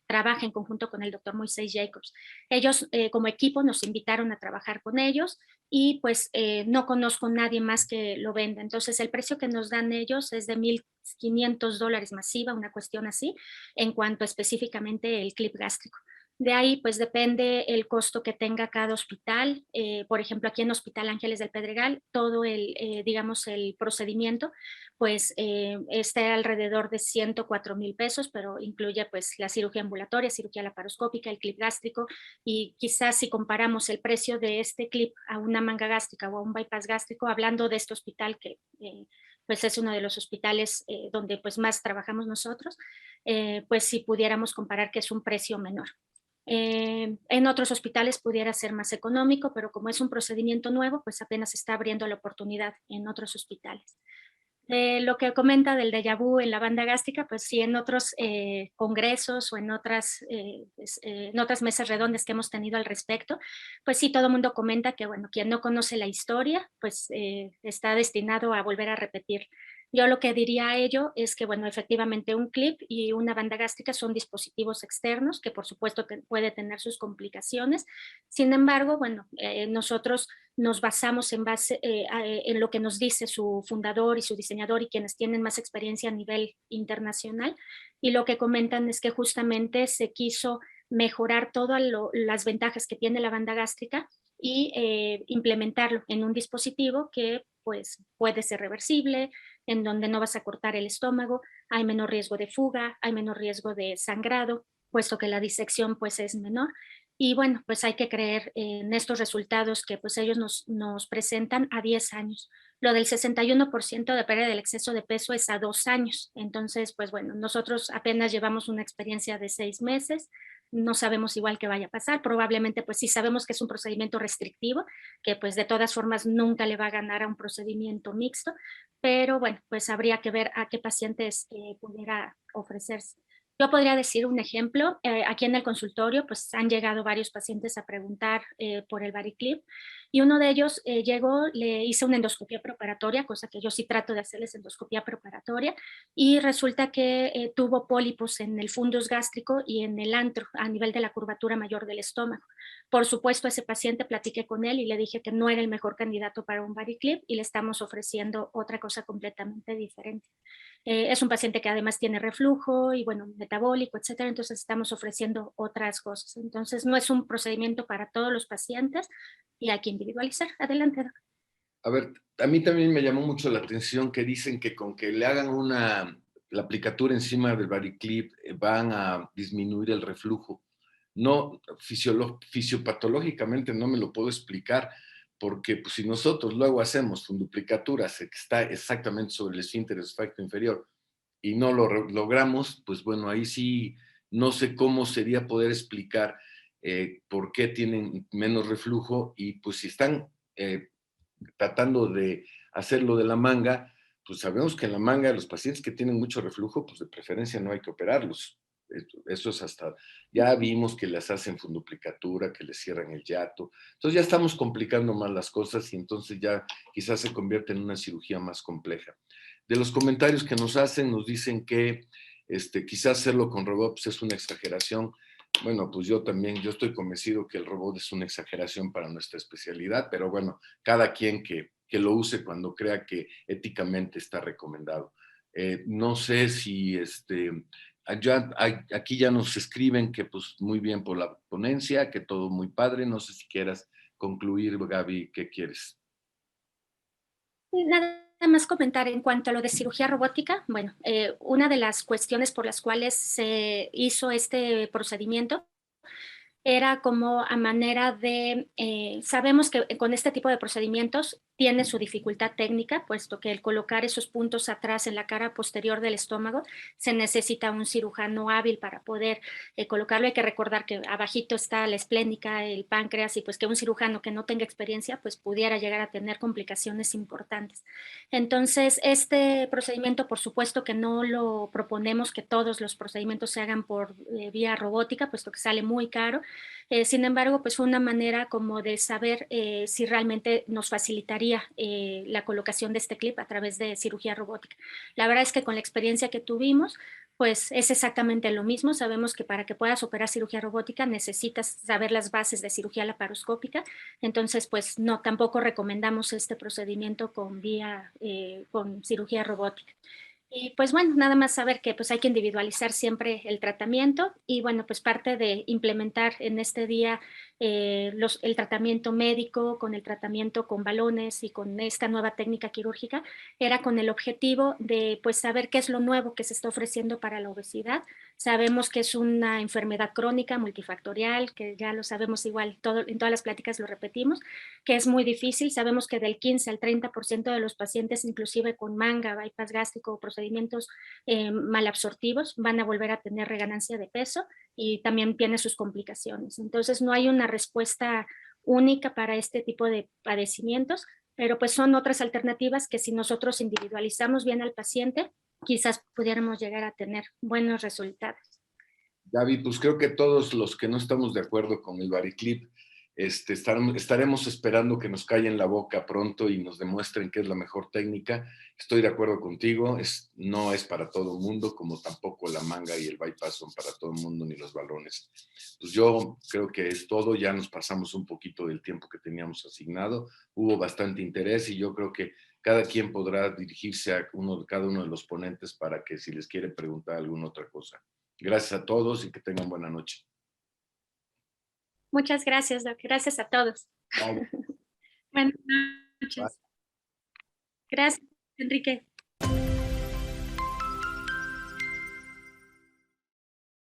trabaja en conjunto con el doctor Moisés Jacobs. Ellos como equipo nos invitaron a trabajar con ellos y pues no conozco nadie más que lo venda. Entonces el precio que nos dan ellos es de $1,500 masiva, una cuestión así, en cuanto específicamente el clip gástrico. De ahí, pues depende el costo que tenga cada hospital. Por ejemplo, aquí en Hospital Ángeles del Pedregal, todo digamos, el procedimiento, pues está alrededor de 104,000 pesos, pero incluye pues la cirugía ambulatoria, cirugía laparoscópica, el clip gástrico, y quizás si comparamos el precio de este clip a una manga gástrica o a un bypass gástrico, hablando de este hospital que pues es uno de los hospitales donde pues más trabajamos nosotros, pues si pudiéramos comparar que es un precio menor. En otros hospitales pudiera ser más económico, pero como es un procedimiento nuevo, pues apenas está abriendo la oportunidad en otros hospitales. Lo que comenta del déjà vu en la banda gástrica, pues sí, en otros congresos o en otras mesas redondas que hemos tenido al respecto, pues sí, todo el mundo comenta que, bueno, quien no conoce la historia, pues está destinado a volver a repetir. Yo lo que diría a ello es que, bueno, efectivamente un clip y una banda gástrica son dispositivos externos que por supuesto puede tener sus complicaciones. Sin embargo, bueno, nosotros nos basamos en lo que nos dice su fundador y su diseñador y quienes tienen más experiencia a nivel internacional. Y lo que comentan es que justamente se quiso mejorar todas las ventajas que tiene la banda gástrica y implementarlo en un dispositivo que pues puede ser reversible, en donde no vas a cortar el estómago, hay menor riesgo de fuga, hay menor riesgo de sangrado, puesto que la disección pues es menor. Y bueno, pues hay que creer en estos resultados que pues ellos nos presentan a 10 años. Lo del 61% de pérdida del exceso de peso es a 2 años. Entonces, pues bueno, nosotros apenas llevamos una experiencia de 6 meses, no sabemos igual qué vaya a pasar. Probablemente pues sí sabemos que es un procedimiento restrictivo, que pues de todas formas nunca le va a ganar a un procedimiento mixto, pero bueno, pues habría que ver a qué pacientes pudiera ofrecerse. Yo podría decir un ejemplo, aquí en el consultorio pues han llegado varios pacientes a preguntar por el Variclip y uno de ellos llegó, le hice una endoscopía preparatoria, cosa que yo sí trato de hacerles endoscopía preparatoria, y resulta que tuvo pólipos en el fundus gástrico y en el antro a nivel de la curvatura mayor del estómago. Por supuesto, ese paciente platiqué con él y le dije que no era el mejor candidato para un Variclip y le estamos ofreciendo otra cosa completamente diferente. Es un paciente que además tiene reflujo y bueno, metabólico, etcétera, entonces estamos ofreciendo otras cosas. Entonces no es un procedimiento para todos los pacientes y hay que individualizar. Adelante, Doc. A ver, a mí también me llamó mucho la atención que dicen que con que le hagan la aplicatura encima del Variclip van a disminuir el reflujo. No, fisiopatológicamente no me lo puedo explicar, porque pues, si nosotros luego hacemos funduplicaturas que está exactamente sobre el esfínter esofágico inferior y no lo logramos, pues bueno, ahí sí no sé cómo sería poder explicar por qué tienen menos reflujo y pues si están tratando de hacerlo de la manga, pues sabemos que en la manga los pacientes que tienen mucho reflujo, pues de preferencia no hay que operarlos. Eso es hasta, ya vimos que les hacen funduplicatura, que les cierran el hiato. Entonces ya estamos complicando más las cosas y entonces ya quizás se convierte en una cirugía más compleja. De los comentarios que nos hacen, nos dicen que quizás hacerlo con robots es una exageración. Bueno, pues yo también, yo estoy convencido que el robot es una exageración para nuestra especialidad, pero bueno, cada quien que lo use cuando crea que éticamente está recomendado. No sé si aquí ya nos escriben que pues muy bien por la ponencia, que todo muy padre, no sé si quieras concluir, Gaby, ¿qué quieres? Nada más comentar en cuanto a lo de cirugía robótica. Bueno, una de las cuestiones por las cuales se hizo este procedimiento era como a manera de, sabemos que con este tipo de procedimientos tiene su dificultad técnica, puesto que el colocar esos puntos atrás en la cara posterior del estómago se necesita un cirujano hábil para poder colocarlo. Hay que recordar que abajito está la esplénica, el páncreas, y pues que un cirujano que no tenga experiencia pues pudiera llegar a tener complicaciones importantes. Entonces, este procedimiento, por supuesto que no lo proponemos que todos los procedimientos se hagan por vía robótica, puesto que sale muy caro. Sin embargo, pues fue una manera como de saber si realmente nos facilitaría la colocación de este clip a través de cirugía robótica. La verdad es que con la experiencia que tuvimos, pues es exactamente lo mismo. Sabemos que para que puedas operar cirugía robótica necesitas saber las bases de cirugía laparoscópica. Entonces, pues no, tampoco recomendamos este procedimiento con cirugía robótica. Y pues bueno, nada más saber que pues hay que individualizar siempre el tratamiento y bueno, pues parte de implementar en este día el tratamiento médico con el tratamiento con balones y con esta nueva técnica quirúrgica era con el objetivo de pues saber qué es lo nuevo que se está ofreciendo para la obesidad. Sabemos que es una enfermedad crónica multifactorial, que ya lo sabemos igual, en todas las pláticas lo repetimos, que es muy difícil. Sabemos que del 15 al 30% de los pacientes, inclusive con manga, bypass gástrico o procedimientos malabsortivos, van a volver a tener reganancia de peso y también tiene sus complicaciones. Entonces no hay una respuesta única para este tipo de padecimientos, pero pues son otras alternativas que si nosotros individualizamos bien al paciente, quizás pudiéramos llegar a tener buenos resultados. Gaby, pues creo que todos los que no estamos de acuerdo con el Variclip, estaremos esperando que nos callen la boca pronto y nos demuestren que es la mejor técnica. Estoy de acuerdo contigo, no es para todo el mundo, como tampoco la manga y el bypass son para todo el mundo, ni los balones. Pues yo creo que es todo, ya nos pasamos un poquito del tiempo que teníamos asignado, hubo bastante interés y yo creo que cada quien podrá dirigirse a cada uno de los ponentes para que si les quiere preguntar alguna otra cosa. Gracias a todos y que tengan buena noche. Muchas gracias, Doc. Gracias a todos. Bye. Buenas Bye. noches. Gracias, Enrique.